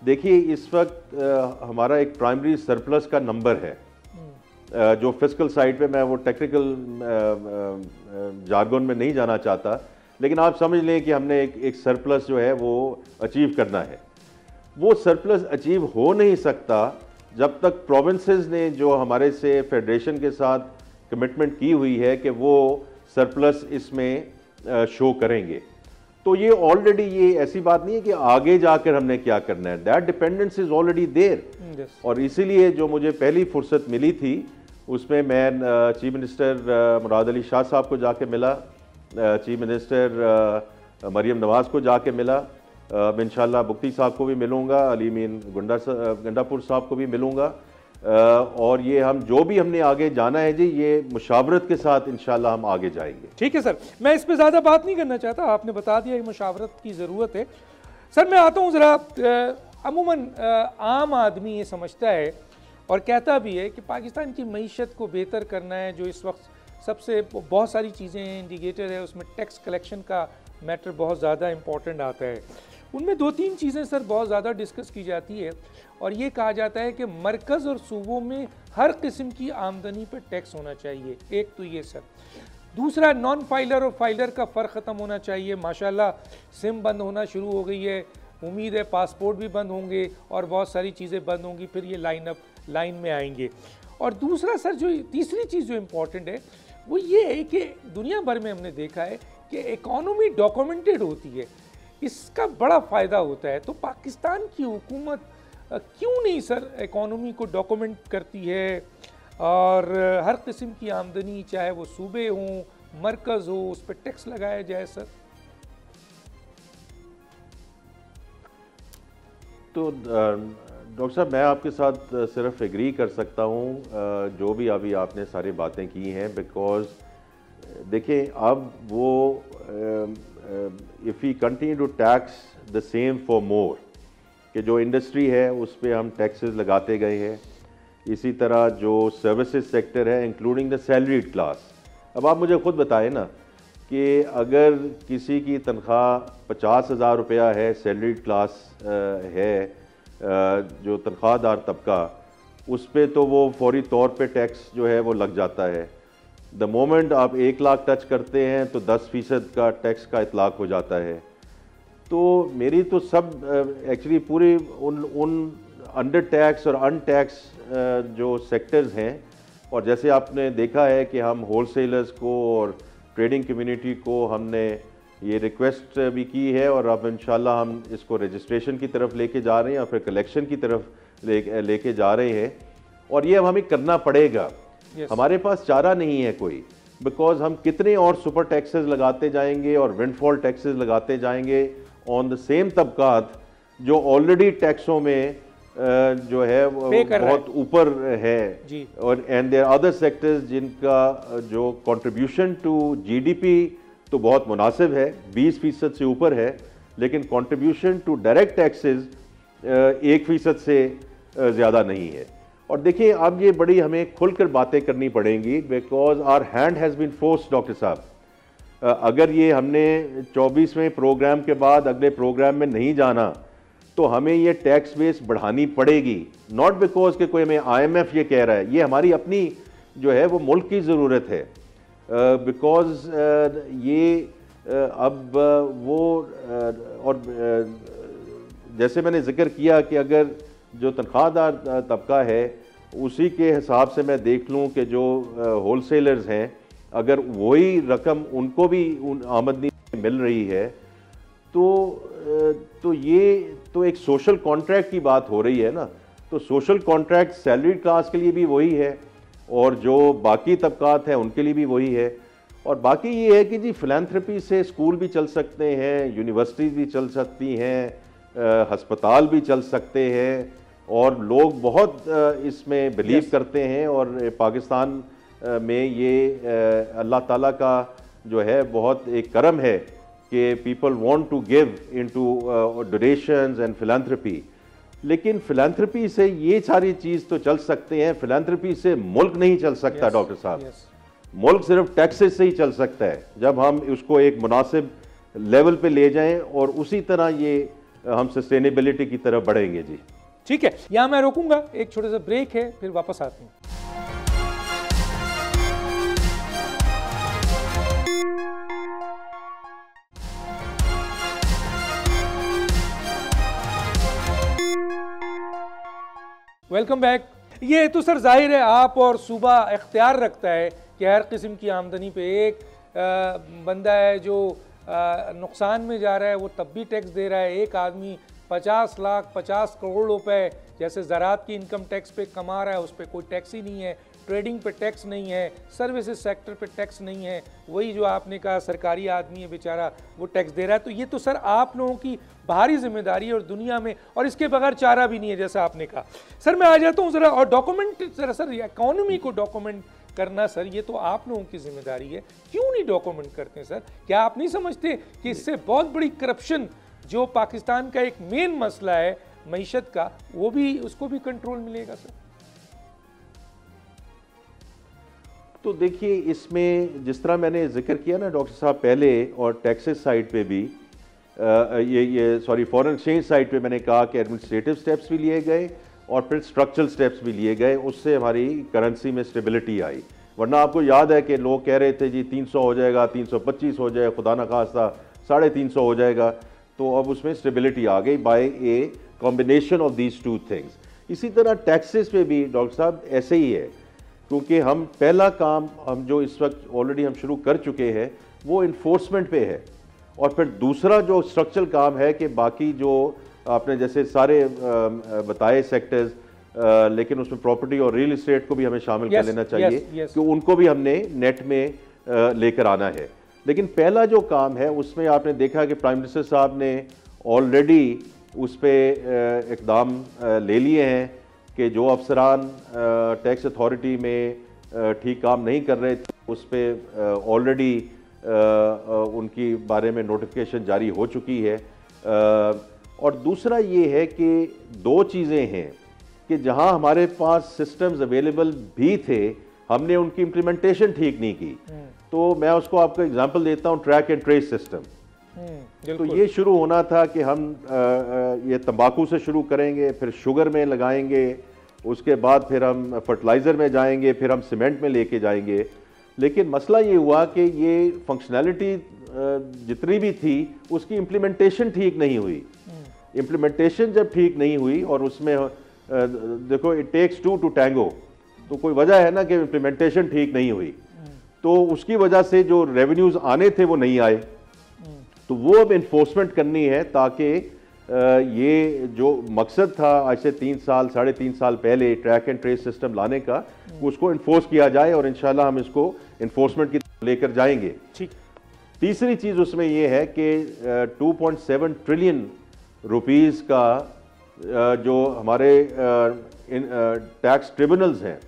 देखिए, इस वक्त हमारा एक प्राइमरी सरप्लस का नंबर है जो फिस्कल साइड पे, मैं वो टेक्निकल जार्गन में नहीं जाना चाहता, लेकिन आप समझ लें कि हमने एक सरप्लस जो है वो अचीव करना है। वो सरप्लस अचीव हो नहीं सकता जब तक प्रोविंसेस ने जो हमारे से फेडरेशन के साथ कमिटमेंट की हुई है कि वो सरप्लस इसमें शो करेंगे। तो ये ऑलरेडी, ये ऐसी बात नहीं है कि आगे जाकर हमने क्या करना है, that dependence is already there. और इसीलिए जो मुझे पहली फुर्सत मिली थी उसमें मैं चीफ मिनिस्टर मुराद अली शाह साहब को जाके मिला, चीफ मिनिस्टर मरियम नवाज को जाके मिला, इंशाल्लाह बुख्ती साहब को भी मिलूंगा, अली मीन गंडापुर साहब को भी मिलूंगा, और ये हम जो भी हमने आगे जाना है जी, ये मुशावरत के साथ इंशाल्लाह हम आगे जाएंगे। ठीक है सर, मैं इस पे ज़्यादा बात नहीं करना चाहता, आपने बता दिया कि मुशावरत की ज़रूरत है। सर मैं आता हूँ ज़रा, अमूमन आम आदमी ये समझता है और कहता भी है कि पाकिस्तान की मईशत को बेहतर करना है, जो इस वक्त सबसे बहुत सारी चीज़ें इंडिकेटर है, उसमें टैक्स कलेक्शन का मैटर बहुत ज़्यादा इम्पॉर्टेंट आता है। उनमें 2-3 चीज़ें सर बहुत ज़्यादा डिस्कस की जाती है और ये कहा जाता है कि मरकज़ और सूबों में हर किस्म की आमदनी पर टैक्स होना चाहिए। एक तो ये सर, दूसरा नॉन फाइलर और फाइलर का फ़र्क ख़त्म होना चाहिए। माशाल्लाह सिम बंद होना शुरू हो गई है, उम्मीद है पासपोर्ट भी बंद होंगे और बहुत सारी चीज़ें बंद होंगी, फिर ये लाइन में आएंगे। और दूसरा सर, जो तीसरी चीज़ जो इम्पॉर्टेंट है वो ये है कि दुनिया भर में हमने देखा है कि इकॉनमी डॉक्यूमेंटेड होती है, इसका बड़ा फ़ायदा होता है। तो पाकिस्तान की हुकूमत क्यों नहीं सर इकॉनमी को डॉक्यूमेंट करती है और हर किस्म की आमदनी, चाहे वो सूबे हों, मरकज़ हो, उस पर टैक्स लगाया जाए सर? तो डॉक्टर साहब, मैं आपके साथ सिर्फ एग्री कर सकता हूँ जो भी अभी आपने सारी बातें की हैं, बिकॉज देखें अब वो if we continue to tax the same for more, कि जो इंडस्ट्री है उस पर हम टैक्सेस लगाते गए हैं, इसी तरह जो सर्विसेज सेक्टर है इंक्लूडिंग द सैलरीड क्लास। अब आप मुझे खुद बताएं ना कि अगर किसी की तनख्वाह 50,000 रुपया है, सैलरीड क्लास है, जो तनख्वाहदार तबका, उस पे तो वो फौरी तौर पे टैक्स जो है वो लग जाता है। द मोमेंट आप 1 लाख टच करते हैं तो 10% का टैक्स का इतलाक हो जाता है। तो मेरी तो सब एक्चुअली पूरी उन अंडर टैक्स और अनटैक्स जो सेक्टर्स हैं, और जैसे आपने देखा है कि हम होलसेलर्स को और ट्रेडिंग कम्युनिटी को हमने ये रिक्वेस्ट भी की है, और अब इंशाल्लाह हम इसको रजिस्ट्रेशन की तरफ लेके जा रहे हैं और फिर कलेक्शन की तरफ लेके जा रहे हैं, और ये अब हमें करना पड़ेगा। हमारे पास चारा नहीं है कोई, बिकॉज हम कितने और सुपर टैक्सेस लगाते जाएंगे और विंडफॉल टैक्सेस लगाते जाएंगे ऑन द सेम तबकात जो ऑलरेडी टैक्सों में जो है वो बहुत ऊपर है, और एंड देयर अदर सेक्टर्स जिनका जो कंट्रीब्यूशन टू जीडीपी तो बहुत मुनासिब है, 20% से ऊपर है, लेकिन कंट्रीब्यूशन टू डायरेक्ट टैक्सेस 1% से ज़्यादा नहीं है। और देखिए अब ये बड़ी हमें खुलकर बातें करनी पड़ेंगी, because our hand has been forced. Doctor साहब, अगर ये हमने 24वें प्रोग्राम के बाद अगले प्रोग्राम में नहीं जाना तो हमें ये टैक्स बेस बढ़ानी पड़ेगी, नॉट बिकॉज कि कोई हमें IMF ये कह रहा है, ये हमारी अपनी जो है वो मुल्क की ज़रूरत है। बिकॉज ये अब वो और जैसे मैंने जिक्र किया कि अगर जो तनख्वाहदार तबका है उसी के हिसाब से मैं देख लूँ कि जो होलसेलर्स हैं, अगर वही रकम उनको भी आमदनी मिल रही है तो ये तो एक सोशल कॉन्ट्रैक्ट की बात हो रही है ना। तो सोशल कॉन्ट्रैक्ट सैलरीड क्लास के लिए भी वही है और जो बाकी तबकात हैं उनके लिए भी वही है। और बाकी ये है कि जी फिलैंथ्रपी से स्कूल भी चल सकते हैं, यूनिवर्सिटीज़ भी चल सकती हैं, हस्पताल भी चल सकते हैं, और लोग बहुत इसमें बिलीव करते हैं। और पाकिस्तान में ये अल्लाह ताला का जो है बहुत एक करम है कि people want to give into donations and philanthropy. लेकिन फिलैंथ्रपी से ये सारी चीज़ तो चल सकते हैं, फिलैंथ्रपी से मुल्क नहीं चल सकता। डॉक्टर साहब, मुल्क सिर्फ टैक्सेस से ही चल सकता है जब हम उसको एक मुनासिब लेवल पे ले जाएं, और उसी तरह ये हम सस्टेनेबिलिटी की तरफ बढ़ेंगे। जी ठीक है, यहाँ मैं रोकूंगा, एक छोटा सा ब्रेक है, फिर वापस आते हैं। Welcome back. ये तो सर जाहिर है आप और सूबा इख्तियार रखता है कि हर किस्म की आमदनी पे एक बंदा है जो नुकसान में जा रहा है वो तब भी टैक्स दे रहा है। एक आदमी 50 लाख 50 करोड़ रुपए जैसे ज़राअत की इनकम टैक्स पे कमा रहा है, उस पर कोई टैक्स ही नहीं है, ट्रेडिंग पे टैक्स नहीं है, सर्विसेज सेक्टर पे टैक्स नहीं है, वही जो आपने कहा सरकारी आदमी है बेचारा वो टैक्स दे रहा है। तो ये तो सर आप लोगों की बाहरी जिम्मेदारी है और दुनिया में, और इसके बगैर चारा भी नहीं है जैसा आपने कहा। सर मैं आ जाता हूँ ज़रा, और डॉक्यूमेंट ज़रा सर इकॉनमी को डॉक्यूमेंट करना सर ये तो आप लोगों की जिम्मेदारी है, क्यों नहीं डॉक्यूमेंट करते सर? क्या आप नहीं समझते कि इससे बहुत बड़ी करप्शन जो पाकिस्तान का एक मेन मसला है मईशत का, वो भी उसको भी कंट्रोल मिलेगा सर? तो देखिए इसमें जिस तरह मैंने जिक्र किया ना डॉक्टर साहब पहले, और टैक्सेस साइड पे भी फॉरेन एक्सचेंज साइड पे मैंने कहा कि एडमिनिस्ट्रेटिव स्टेप्स भी लिए गए और फिर स्ट्रक्चरल स्टेप्स भी लिए गए, उससे हमारी करेंसी में स्टेबिलिटी आई। वरना आपको याद है कि लोग कह रहे थे जी 300 हो जाएगा, 325 हो जाएगा, खुदा न खास्ता 350 हो जाएगा, तो अब उसमें स्टेबिलिटी आ गई by a combination of these two things. इसी तरह टैक्सेस पे भी डॉक्टर साहब ऐसे ही है, क्योंकि हम पहला काम हम जो इस वक्त ऑलरेडी हम शुरू कर चुके हैं वो इन्फोर्समेंट पे है, और फिर दूसरा जो स्ट्रक्चरल काम है कि बाकी जो आपने जैसे सारे बताए सेक्टर्स, लेकिन उसमें प्रॉपर्टी और रियल एस्टेट को भी हमें शामिल कर लेना चाहिए कि उनको भी हमने नेट में लेकर आना है। लेकिन पहला जो काम है उसमें आपने देखा कि प्राइम मिनिस्टर साहब ने ऑलरेडी उस पर इकदाम ले लिए हैं कि जो अफसरान टैक्स अथॉरिटी में ठीक काम नहीं कर रहे थे उस पर ऑलरेडी उनकी बारे में नोटिफिकेशन जारी हो चुकी है। और दूसरा ये है कि दो चीज़ें हैं कि जहां हमारे पास सिस्टम्स अवेलेबल भी थे हमने उनकी इम्प्लीमेंटेशन ठीक नहीं की। तो मैं उसको आपको एग्जांपल देता हूं, ट्रैक एंड ट्रेस सिस्टम। तो ये शुरू होना था कि हम ये तंबाकू से शुरू करेंगे, फिर शुगर में लगाएंगे, उसके बाद फिर हम फर्टिलाइज़र में जाएंगे, फिर हम सीमेंट में लेके जाएंगे। लेकिन मसला ये हुआ कि ये फंक्शनैलिटी जितनी भी थी उसकी इम्प्लीमेंटेशन ठीक नहीं हुई। इम्प्लीमेंटेशन जब ठीक नहीं हुई, और उसमें देखो it takes two to tango, तो कोई वजह है ना कि इम्प्लीमेंटेशन ठीक नहीं हुई, तो उसकी वजह से जो रेवेन्यूज आने थे वो नहीं आए। तो वो अब इन्फोर्समेंट करनी है ताकि ये जो मकसद था आज से 3 साल 3.5 साल पहले ट्रैक एंड ट्रेस सिस्टम लाने का, उसको इन्फोर्स किया जाए, और इंशाल्लाह हम इसको इन्फोर्समेंट की लेकर जाएंगे। तीसरी चीज उसमें ये है कि 2.7 ट्रिलियन रुपीस का जो हमारे टैक्स ट्रिब्यूनल्स हैं,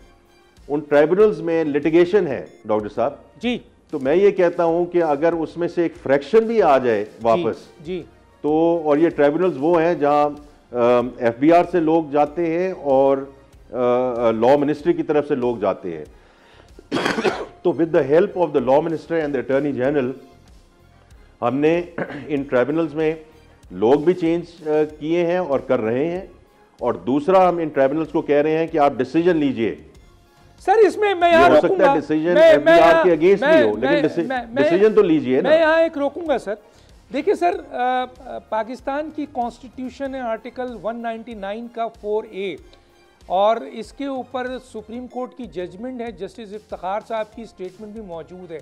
उन ट्राइब्यूनल्स में लिटिगेशन है डॉक्टर साहब जी। तो मैं ये कहता हूं कि अगर उसमें से एक फ्रैक्शन भी आ जाए वापस जी। तो, और ये ट्राइब्यूनल्स वो हैं जहां एफबीआर से लोग जाते हैं और लॉ मिनिस्ट्री की तरफ से लोग जाते हैं तो with the help of the law minister and the attorney general हमने इन ट्राइब्यूनल्स में लोग भी चेंज किए हैं और कर रहे हैं। और दूसरा, हम इन ट्राइब्यूनल्स को कह रहे हैं कि आप डिसीजन लीजिए। सर इसमें मैं यहाँ हो सकता है डिसीजन एफबीआर के अगेंस्ट भी हो, लेकिन डिसीजन तो लीजिए ना। मैं यहाँ एक रोकूंगा सर। देखिए सर, पाकिस्तान की कॉन्स्टिट्यूशन है आर्टिकल 199 का 4A, और इसके ऊपर सुप्रीम कोर्ट की जजमेंट है, जस्टिस इफ्तिखार साहब की स्टेटमेंट भी मौजूद है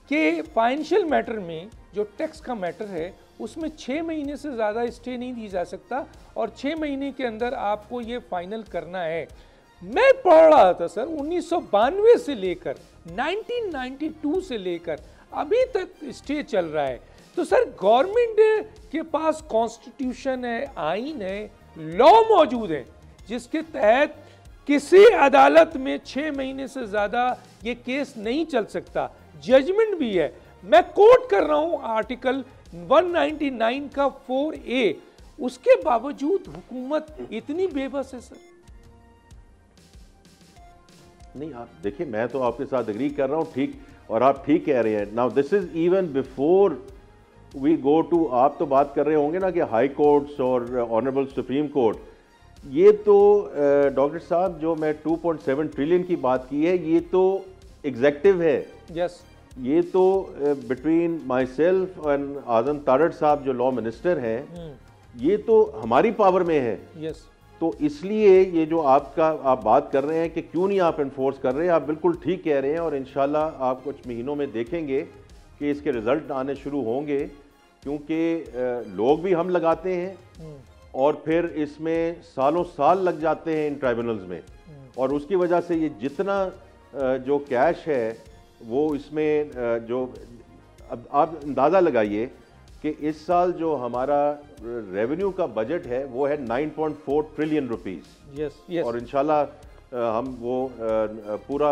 कि फाइनेंशियल मैटर में जो टैक्स का मैटर है उसमें 6 महीने से ज़्यादा स्टे नहीं दी जा सकता, और 6 महीने के अंदर आपको ये फाइनल करना है। मैं पढ़ रहा था सर 1992 से लेकर 1992 से लेकर अभी तक स्टे चल रहा है। तो सर गवर्नमेंट के पास कॉन्स्टिट्यूशन है, आइन है, लॉ मौजूद है जिसके तहत किसी अदालत में 6 महीने से ज्यादा ये केस नहीं चल सकता, जजमेंट भी है। मैं कोट कर रहा हूं आर्टिकल 199 का 4A, उसके बावजूद हुकूमत इतनी बेबस है सर। नहीं, आप देखिए, मैं तो आपके साथ एग्री कर रहा हूं, ठीक, और आप ठीक कह रहे हैं। Now this is even before we go to, आप तो बात कर रहे होंगे ना कि हाई कोर्ट्स और ऑनरेबल सुप्रीम कोर्ट, ये तो डॉक्टर साहब जो मैं 2.7 ट्रिलियन की बात की है ये तो एग्जेक्टिव है। यस, ये तो बिटवीन माई सेल्फ एंड आजम तारड़ साहब जो लॉ मिनिस्टर हैं, ये तो हमारी पावर में है। यस, तो इसलिए ये जो आप बात कर रहे हैं कि क्यों नहीं आप इन्फोर्स कर रहे हैं, आप बिल्कुल ठीक कह रहे हैं। और इंशाल्लाह आप कुछ महीनों में देखेंगे कि इसके रिजल्ट आने शुरू होंगे, क्योंकि लोग भी हम लगाते हैं और फिर इसमें सालों साल लग जाते हैं इन ट्राइब्यूनल्स में, और उसकी वजह से ये जितना जो कैश है वो इसमें जो अब आप अंदाज़ा लगाइए कि इस साल जो हमारा रेवेन्यू का बजट है वो है 9.4 ट्रिलियन रुपीस। और इंशाल्लाह हम वो पूरा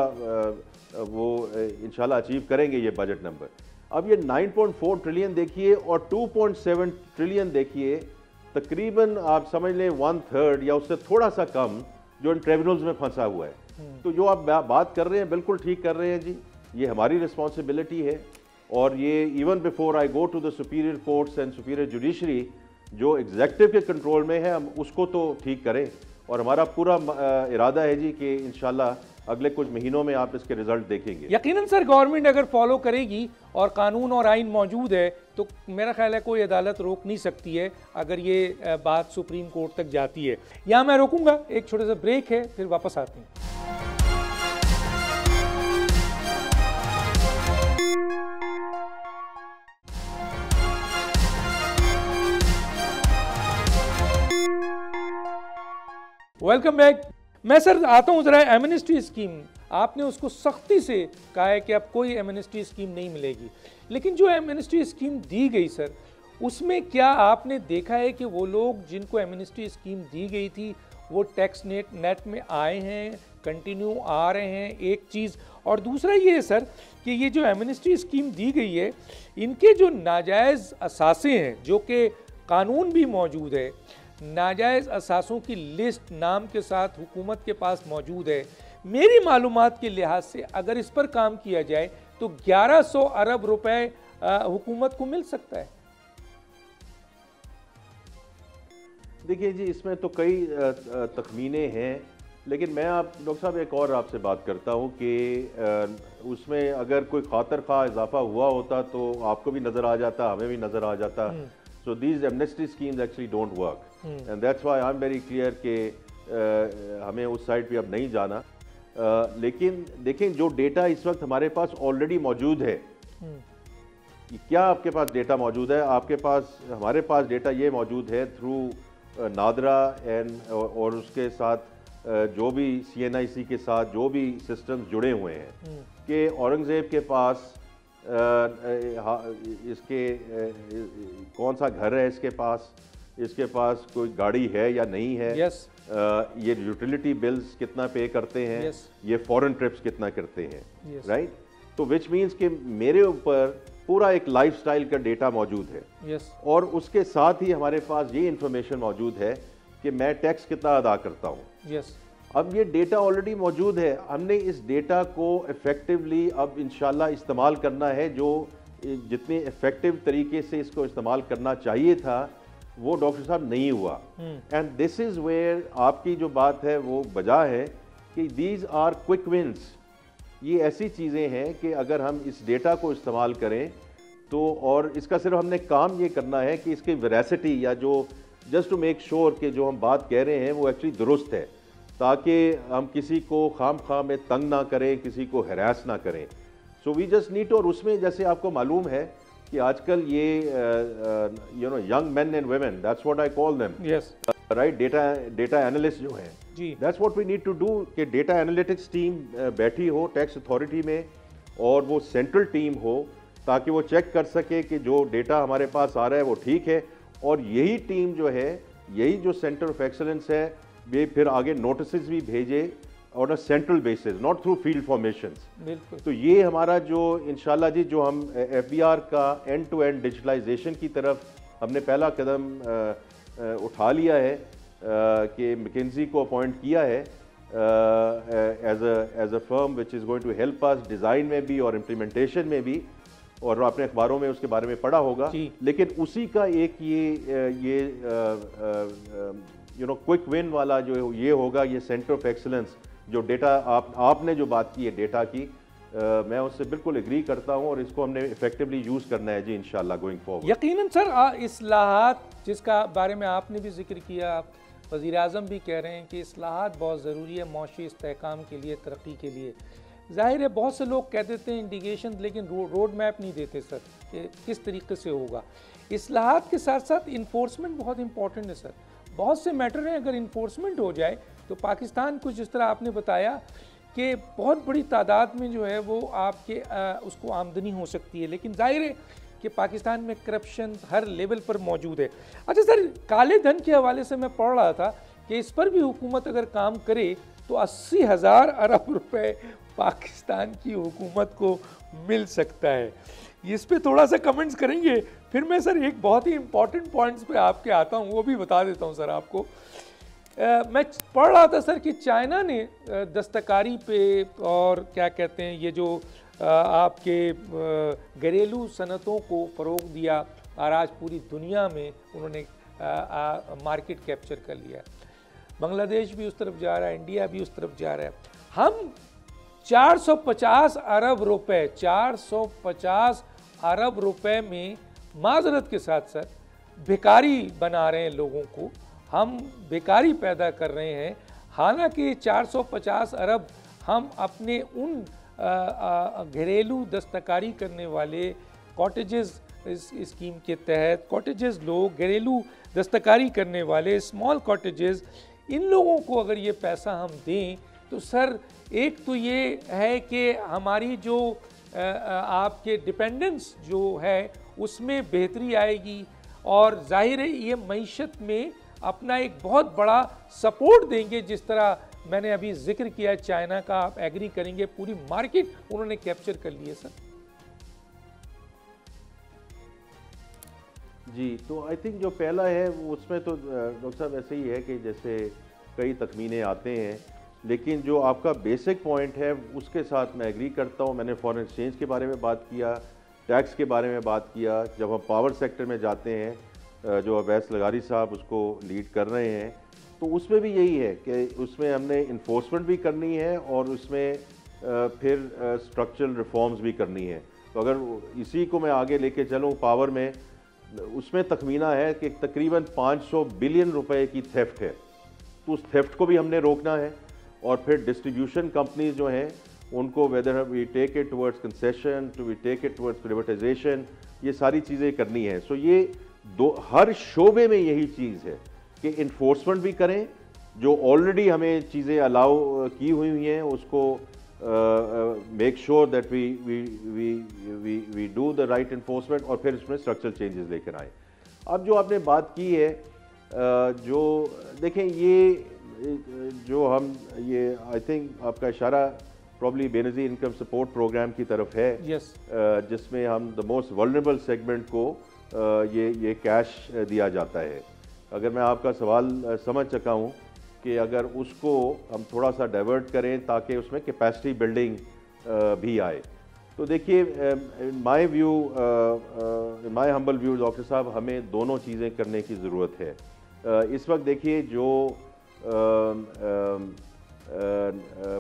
वो इंशाल्लाह अचीव करेंगे ये बजट नंबर। अब ये 9.4 ट्रिलियन देखिए और 2.7 ट्रिलियन देखिए, तकरीबन आप समझ लें 1/3 या उससे थोड़ा सा कम जो इन ट्रिब्यूनल्स में फंसा हुआ है। तो जो आप बात कर रहे हैं बिल्कुल ठीक कर रहे हैं जी, ये हमारी रिस्पॉन्सिबिलिटी है। और ये even before I go to the superior courts and superior judiciary, जो एग्जेक्टिव के कंट्रोल में है, हम उसको तो ठीक करें। और हमारा पूरा इरादा है जी कि इंशाल्लाह अगले कुछ महीनों में आप इसके रिजल्ट देखेंगे। यकीनन सर, गवर्नमेंट अगर फॉलो करेगी और कानून और आइन मौजूद है तो मेरा ख्याल है कोई अदालत रोक नहीं सकती है अगर ये बात सुप्रीम कोर्ट तक जाती है। यहाँ मैं रोकूंगा, एक छोटे से ब्रेक है, फिर वापस आते हैं। Welcome back. मैं सर आता हूँ ज़रा एमनेस्टी स्कीम, आपने उसको सख्ती से कहा है कि अब कोई एमनेस्टी स्कीम नहीं मिलेगी, लेकिन जो एमनेस्टी स्कीम दी गई सर, उसमें क्या आपने देखा है कि वो लोग जिनको एमनेस्टी स्कीम दी गई थी वो टैक्स नेट में आए हैं, कंटिन्यू आ रहे हैं, एक चीज़। और दूसरा ये है सर कि ये जो एमनेस्टी स्कीम दी गई है, इनके जो नाजायज़ असासे हैं, जो कि कानून भी मौजूद है, नाजायज़ असासों की लिस्ट नाम के साथ हुकूमत के पास मौजूद है। मेरी मालूमात के लिहाज से अगर इस पर काम किया जाए तो 1100 अरब रुपए हुकूमत को मिल सकता है। देखिए जी, इसमें तो कई तखमीने हैं, लेकिन मैं डॉक्टर साहब एक और आपसे बात करता हूं कि उसमें अगर कोई खातर खा इजाफा हुआ होता तो आपको भी नज़र आ जाता, हमें भी नज़र आ जाता। So these amnesty schemes actually don't work, and that's why I'm very clear कि हमें उस साइड पे अब नहीं जाना। लेकिन देखें, जो डेटा इस वक्त हमारे पास ऑलरेडी मौजूद है, क्या आपके पास डेटा मौजूद है? आपके पास, हमारे पास डेटा ये मौजूद है थ्रू नादरा एंड और उसके साथ जो भी CNIC के साथ जो भी सिस्टम्स जुड़े हुए हैं कि औरंगज़ेब के पास इसके कौन सा घर है, इसके पास कोई गाड़ी है या नहीं है, ये यूटिलिटी बिल्स कितना पे करते हैं, ये फॉरेन ट्रिप्स कितना करते हैं, राइट? तो विच मीन्स कि मेरे ऊपर पूरा एक लाइफस्टाइल का डेटा मौजूद है। और उसके साथ ही हमारे पास ये इंफॉर्मेशन मौजूद है कि मैं टैक्स कितना अदा करता हूँ। अब ये डेटा ऑलरेडी मौजूद है, हमने इस डेटा को इफ़ेक्टिवली अब इंशाल्लाह इस्तेमाल करना है। जो जितने इफ़ेक्टिव तरीके से इसको इस्तेमाल करना चाहिए था वो डॉक्टर साहब नहीं हुआ। एंड दिस इज़ वेयर आपकी जो बात है वो बजा है कि दीज आर क्विक विंस। ये ऐसी चीज़ें हैं कि अगर हम इस डेटा को इस्तेमाल करें तो, और इसका सिर्फ हमने काम ये करना है कि इसकी वेरासिटी या जो जस्ट टू मेक श्योर कि जो हम बात कह रहे हैं वो एक्चुअली दुरुस्त है, ताकि हम किसी को खाम खाम में तंग ना करें, किसी को हैरास ना करें। So we just need. और उसमें जैसे आपको मालूम है कि आजकल ये young man and women, that's what I call them, right, data analyst जो हैं, that's what we need to do कि डेटा एनालिटिक्स टीम बैठी हो टैक्स अथॉरिटी में और वो सेंट्रल टीम हो, ताकि वो चेक कर सके कि जो डेटा हमारे पास आ रहा है वो ठीक है। और यही टीम जो है, यही जो सेंटर ऑफ एक्सलेंस है, वे फिर आगे नोटिस भी भेजे on a central basis, not through field formations. तो ये हमारा जो इंशाल्लाह जी, जो हम FBR का एंड टू एंड डिजिटलाइजेशन की तरफ हमने पहला कदम उठा लिया है कि McKinsey को अपॉइंट किया है as a firm which is going to help us design में भी और इम्प्लीमेंटेशन में भी, और आपने अखबारों में उसके बारे में पढ़ा होगा। लेकिन उसी का एक ये क्विक विन वाला जो ये होगा, ये सेंटर ऑफ एक्सीलेंस, जो डेटा आपने जो बात की है डेटा की, मैं उससे बिल्कुल एग्री करता हूं और इसको हमने इफेक्टिवली यूज़ करना है जी इंशाल्लाह गोइंग फॉरवर्ड। यकीनन सर, इस्लाहात जिसका बारे में आपने भी जिक्र किया, वज़ीर-ए-आज़म भी कह रहे हैं कि इस्लाहात बहुत ज़रूरी है मौशी इस्तेहकाम के लिए, तरक्की के लिए। ज़ाहिर है बहुत से लोग कह देते हैं इंडिकेशन, लेकिन रोड मैप नहीं देते सर कि किस तरीके से होगा। इस्लाहात के साथ साथ इन्फोर्समेंट बहुत इंपॉर्टेंट है सर। बहुत से मैटर हैं, अगर इन्फोर्समेंट हो जाए तो पाकिस्तान को, जिस तरह आपने बताया कि बहुत बड़ी तादाद में जो है वो आपके उसको आमदनी हो सकती है, लेकिन जाहिर है कि पाकिस्तान में करप्शन हर लेवल पर मौजूद है। अच्छा सर, काले धन के हवाले से मैं पढ़ रहा था कि इस पर भी हुकूमत अगर काम करे तो 80,000 अरब रुपए पाकिस्तान की हुकूमत को मिल सकता है। इस पे थोड़ा सा कमेंट्स करेंगे, फिर मैं सर एक बहुत ही इंपॉर्टेंट पॉइंट्स पे आपके आता हूँ, वो भी बता देता हूँ सर आपको। मैं पढ़ रहा था सर कि चाइना ने दस्तकारी पे और क्या कहते हैं ये जो आपके घरेलू सनतों को फ़रोग दिया और आज पूरी दुनिया में उन्होंने मार्केट कैप्चर कर लिया। बांग्लादेश भी उस तरफ जा रहा है, इंडिया भी उस तरफ जा रहा है। हम 450 अरब रुपए 450 अरब रुपए में माजरत के साथ सर बेकारी बना रहे हैं लोगों को, हम बेकारी पैदा कर रहे हैं। हालांकि 450 अरब हम अपने उन घरेलू दस्तकारी करने वाले कॉटेजेस स्कीम के तहत, कॉटेजेस लोग घरेलू दस्तकारी करने वाले स्मॉल कॉटेजेस, इन लोगों को अगर ये पैसा हम दें तो सर एक तो ये है कि हमारी जो आपके डिपेंडेंस जो है उसमें बेहतरी आएगी और जाहिर है ये मईशत में अपना एक बहुत बड़ा सपोर्ट देंगे। जिस तरह मैंने अभी जिक्र किया चाइना का, आप एग्री करेंगे, पूरी मार्केट उन्होंने कैप्चर कर ली है सर। जी, तो आई थिंक जो पहला है उसमें तो डॉक्टर साहब ऐसे ही है कि जैसे कई तखमीने आते हैं, लेकिन जो आपका बेसिक पॉइंट है उसके साथ मैं एग्री करता हूँ। मैंने फॉरेन एक्सचेंज के बारे में बात किया, टैक्स के बारे में बात किया। जब हम पावर सेक्टर में जाते हैं, जो अवैस लगारी साहब उसको लीड कर रहे हैं, तो उसमें भी यही है कि उसमें हमने इन्फोर्समेंट भी करनी है और उसमें फिर स्ट्रक्चरल रिफॉर्म्स भी करनी है। तो अगर इसी को मैं आगे लेके चलूँ पावर में, उसमें तखमीना है कि तकरीबन 500 बिलियन रुपए की थेफ्ट है, तो उस थेफ्ट को भी हमने रोकना है। और फिर डिस्ट्रीब्यूशन कंपनीज जो हैं उनको, whether we take it towards concession, to we take it towards privatisation, ये सारी चीज़ें करनी है। सो ये हर शोबे में यही चीज़ है कि इन्फोर्समेंट भी करें, जो ऑलरेडी हमें चीज़ें अलाउ की हुई हैं उसको make sure that we do the right enforcement, और फिर इसमें स्ट्रक्चरल चेंजेस लेकर आए। अब जो आपने बात की है, जो देखें ये जो हम ये आई थिंक आपका इशारा probably Benazir income support programme की तरफ है, जिसमें हम द मोस्ट वल्नरेबल सेगमेंट को ये कैश दिया जाता है। अगर मैं आपका सवाल समझ सका हूँ कि अगर उसको हम थोड़ा सा डाइवर्ट करें ताकि उसमें कैपेसिटी बिल्डिंग भी आए, तो देखिए my view, my humble view doctor साहब, हमें दोनों चीज़ें करने की ज़रूरत है। इस वक्त देखिए जो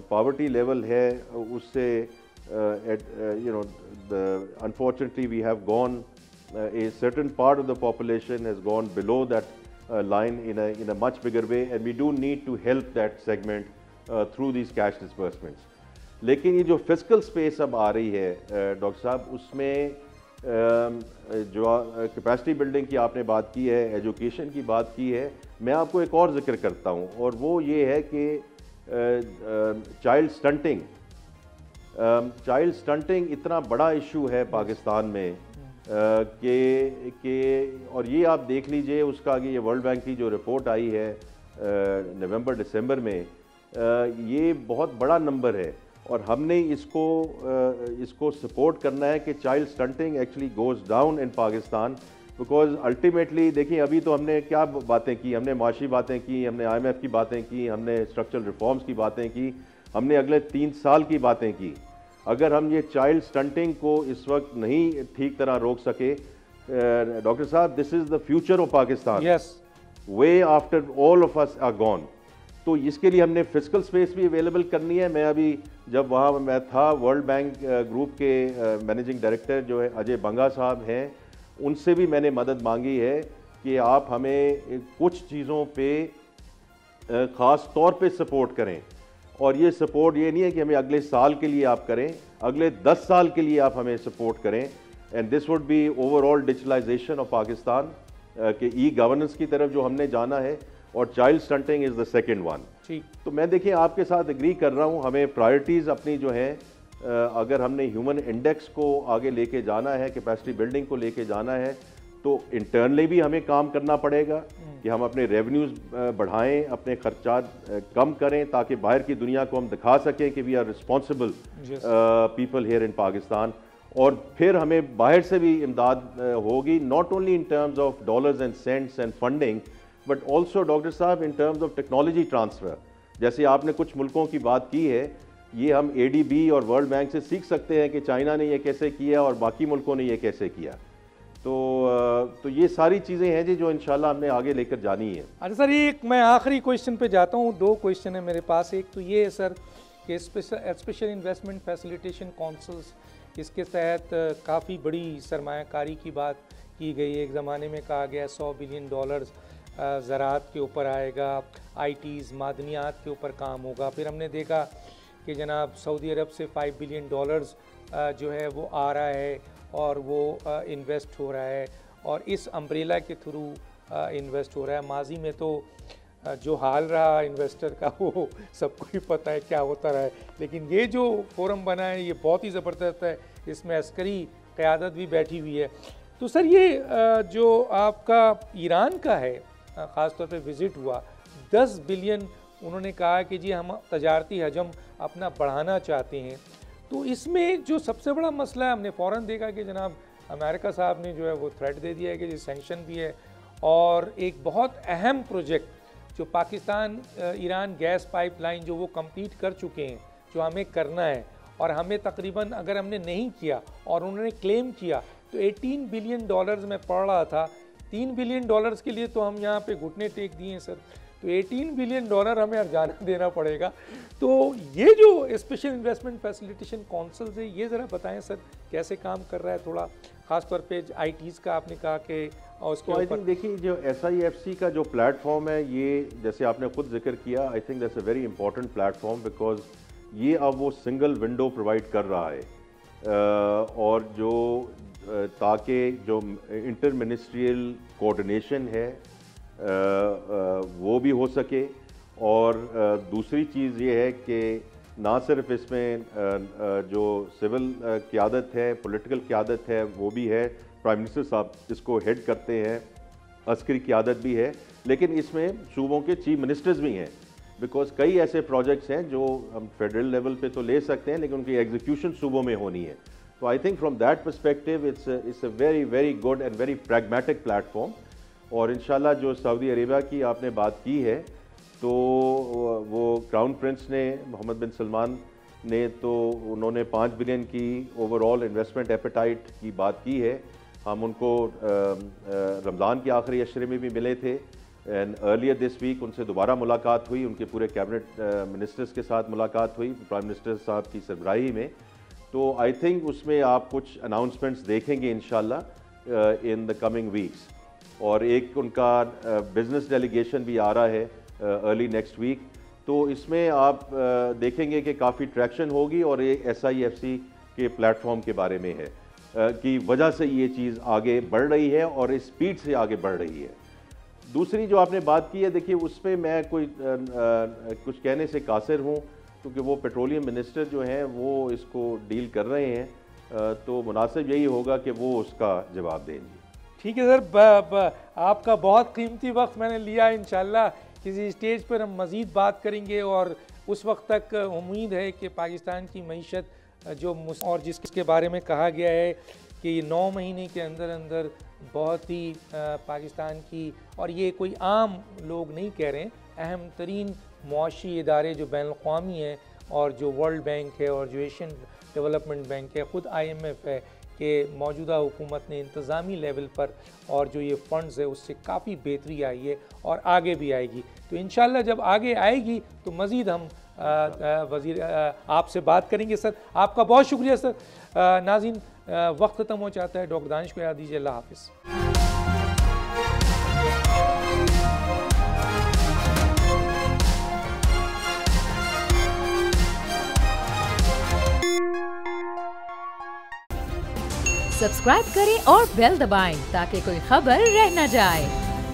पॉवर्टी लेवल है उससे unfortunately we have gone, a certain part of the population has gone below that line in a much bigger way, and we do need to help that segment through these cash disbursements. लेकिन ये जो physical space अब आ रही है doctor साहब, उसमें जो capacity building की आपने बात की है, एजुकेशन की बात की है, मैं आपको एक और जिक्र करता हूँ, और वो ये है कि चाइल्ड स्टंटिंग इतना बड़ा इशू है पाकिस्तान में कि और ये आप देख लीजिए, उसका आगे ये वर्ल्ड बैंक की जो रिपोर्ट आई है नवंबर दिसंबर में, ये बहुत बड़ा नंबर है, और हमने इसको सपोर्ट करना है कि child stunting actually goes down in Pakistan. Because ultimately देखिए, अभी तो हमने क्या बातें की, हमने माशी बातें की, हमने IMF की बातें की, हमने स्ट्रक्चरल रिफॉर्म्स की बातें की, हमने अगले 3 साल की बातें की। अगर हम ये चाइल्ड स्टंटिंग को इस वक्त नहीं ठीक तरह रोक सके, डॉक्टर साहब, this is the future of Pakistan, we after all of us are gone. तो इसके लिए हमने फिजिकल स्पेस भी अवेलेबल करनी है। मैं अभी जब वहाँ मैं था, वर्ल्ड बैंक ग्रुप के मैनेजिंग डायरेक्टर जो है अजय बंगा साहब हैं, उनसे भी मैंने मदद मांगी है कि आप हमें कुछ चीज़ों पे ख़ास तौर पे सपोर्ट करें। और ये सपोर्ट ये नहीं है कि हमें अगले साल के लिए आप करें, अगले 10 साल के लिए आप हमें सपोर्ट करें। And this would be overall digitalisation of Pakistan के ई गवर्नेंस की तरफ जो हमने जाना है, और child stunting is the second one. तो मैं देखिए आपके साथ एग्री कर रहा हूँ, हमें प्रायोरिटीज़ अपनी जो है, अगर हमने ह्यूमन इंडेक्स को आगे लेके जाना है, कैपेसिटी बिल्डिंग को लेके जाना है, तो इंटरनली भी हमें काम करना पड़ेगा कि हम अपने रेवेन्यूज़ बढ़ाएं, अपने खर्चात कम करें, ताकि बाहर की दुनिया को हम दिखा सकें कि we are responsible people here in Pakistan. और फिर हमें बाहर से भी इमदाद होगी, not only in terms of dollars and cents and funding, but also doctor साहब in terms of technology transfer. जैसे आपने कुछ मुल्कों की बात की है, ये हम ADB और वर्ल्ड बैंक से सीख सकते हैं कि चाइना ने ये कैसे किया और बाकी मुल्कों ने ये कैसे किया। तो ये सारी चीज़ें हैं जी जो इंशाल्लाह हमने आगे लेकर जानी है। अच्छा सर, एक मैं आखिरी क्वेश्चन पे जाता हूँ, 2 क्वेश्चन है मेरे पास। एक तो ये है सर कि स्पेशल इन्वेस्टमेंट फैसिलिटेशन काउंसिल्स, इसके तहत काफ़ी बड़ी सरमायाकारी की बात की गई है। एक ज़माने में कहा गया $100 बिलियन ज़राअत के ऊपर आएगा, ITs मादनियात के ऊपर काम होगा। फिर हमने देखा कि जनाब सऊदी अरब से $5 बिलियन जो है वो आ रहा है और वो इन्वेस्ट हो रहा है, और इस अम्ब्रेला के थ्रू इन्वेस्ट हो रहा है। माजी में तो जो हाल रहा इन्वेस्टर का वो सबको ही पता है क्या होता रहा है, लेकिन ये जो फोरम बना है ये बहुत ही ज़बरदस्त है, इसमें अस्करी क़यादत भी बैठी हुई है। तो सर ये जो आपका ईरान का है, ख़ास तौर पे विज़िट हुआ, 10 बिलियन उन्होंने कहा कि जी हम तजारती हजम अपना बढ़ाना चाहते हैं। तो इसमें जो सबसे बड़ा मसला है, हमने फ़ौरन देखा कि जनाब अमेरिका साहब ने जो है वो थ्रेट दे दिया है कि जी सैंक्शन भी है, और एक बहुत अहम प्रोजेक्ट जो पाकिस्तान ईरान गैस पाइपलाइन जो वो कंप्लीट कर चुके हैं, जो हमें करना है, और हमें तकरीबन अगर हमने नहीं किया और उन्होंने क्लेम किया तो $18 बिलियन में पढ़ रहा था। $3 बिलियन के लिए तो हम यहाँ पे घुटने टेक दिए हैं सर, तो $18 बिलियन हमें अर्जाना देना पड़ेगा। तो ये जो स्पेशल इन्वेस्टमेंट फैसिलिटेशन काउंसिल है, ये ज़रा बताएं सर कैसे काम कर रहा है, थोड़ा ख़ास तौर पे ITs का आपने कहा कि उसको आई थिंक देखिए जो SIFC का जो प्लेटफॉर्म है, ये जैसे आपने खुद जिक्र किया, I think that's a very important platform, because ये अब वो सिंगल विंडो प्रोवाइड कर रहा है, और जो ताकि जो इंटर मिनिस्ट्रियल कोऑर्डिनेशन है वो भी हो सके। और दूसरी चीज़ ये है कि ना सिर्फ इसमें जो सिविल क़यादत है, पॉलिटिकल क़यादत है वो भी है, प्राइम मिनिस्टर साहब इसको हेड करते हैं, अस्करी क़यादत भी है, लेकिन इसमें सूबों के चीफ मिनिस्टर्स भी हैं, बिकॉज कई ऐसे प्रोजेक्ट्स हैं जो हम फेडरल लेवल पे तो ले सकते हैं, लेकिन उनकी एग्जीक्यूशन सूबों में होनी है। तो I think from that perspective it's a very very good and very pragmatic platform. और इंशाल्लाह जो सऊदी अरेबिया की आपने बात की है, तो वो क्राउन प्रिंस ने, मोहम्मद बिन सलमान ने, तो उन्होंने 5 बिलियन की ओवरऑल इन्वेस्टमेंट एपेटाइट की बात की है। हम उनको रमज़ान के आखिरी अशरे में भी मिले थे, एंड अर्लियर दिस वीक उनसे दोबारा मुलाकात हुई, उनके पूरे कैबिनेट मिनिस्टर्स के साथ मुलाकात हुई प्राइम मिनिस्टर साहब की सरबराही में। तो आई थिंक उसमें आप कुछ अनाउंसमेंट्स देखेंगे इंशाल्लाह इन द कमिंग वीक्स। और एक उनका बिजनेस डेलीगेशन भी आ रहा है अर्ली नेक्स्ट वीक, तो इसमें आप देखेंगे कि काफ़ी ट्रैक्शन होगी, और ये SIFC के प्लेटफॉर्म के बारे में है कि वजह से ये चीज़ आगे बढ़ रही है और इस स्पीड से आगे बढ़ रही है। दूसरी जो आपने बात की है, देखिए उसमें मैं कोई कुछ कहने से कासिर हूँ, क्योंकि वो पेट्रोलियम मिनिस्टर जो हैं वो इसको डील कर रहे हैं, तो मुनासिब यही होगा कि वो उसका जवाब देंगे। ठीक है सर, आपका बहुत कीमती वक्त मैंने लिया। इंशाल्लाह किसी स्टेज पर हम मज़ीद बात करेंगे, और उस वक्त तक उम्मीद है कि पाकिस्तान की मईशत जो और जिसके बारे में कहा गया है कि 9 महीने के अंदर अंदर बहुत ही पाकिस्तान की, और ये कोई आम लोग नहीं कह रहे हैं, अहम तरीन मुआशी इदारे जो बैनुल-अक़वामी हैं, और जो वर्ल्ड बैंक है और जो एशियन डेवलपमेंट बैंक है, ख़ुद IMF है, कि मौजूदा हुकूमत ने इंतज़ामी लेवल पर और जो ये फ़ंड्स है उससे काफ़ी बेहतरी आई है और आगे भी आएगी। तो इंशाल्लाह जब आगे आएगी तो मज़ीद हम वज़ीर आपसे बात करेंगे। सर आपका बहुत शुक्रिया सर। नाज़रीन वक्त ख़त्म हो जाता है, डॉक्टर दानिश को याद दीजिए। अल्लाह हाफ़िज़। सब्सक्राइब करें और बेल दबाएं ताकि कोई खबर रह न जाए।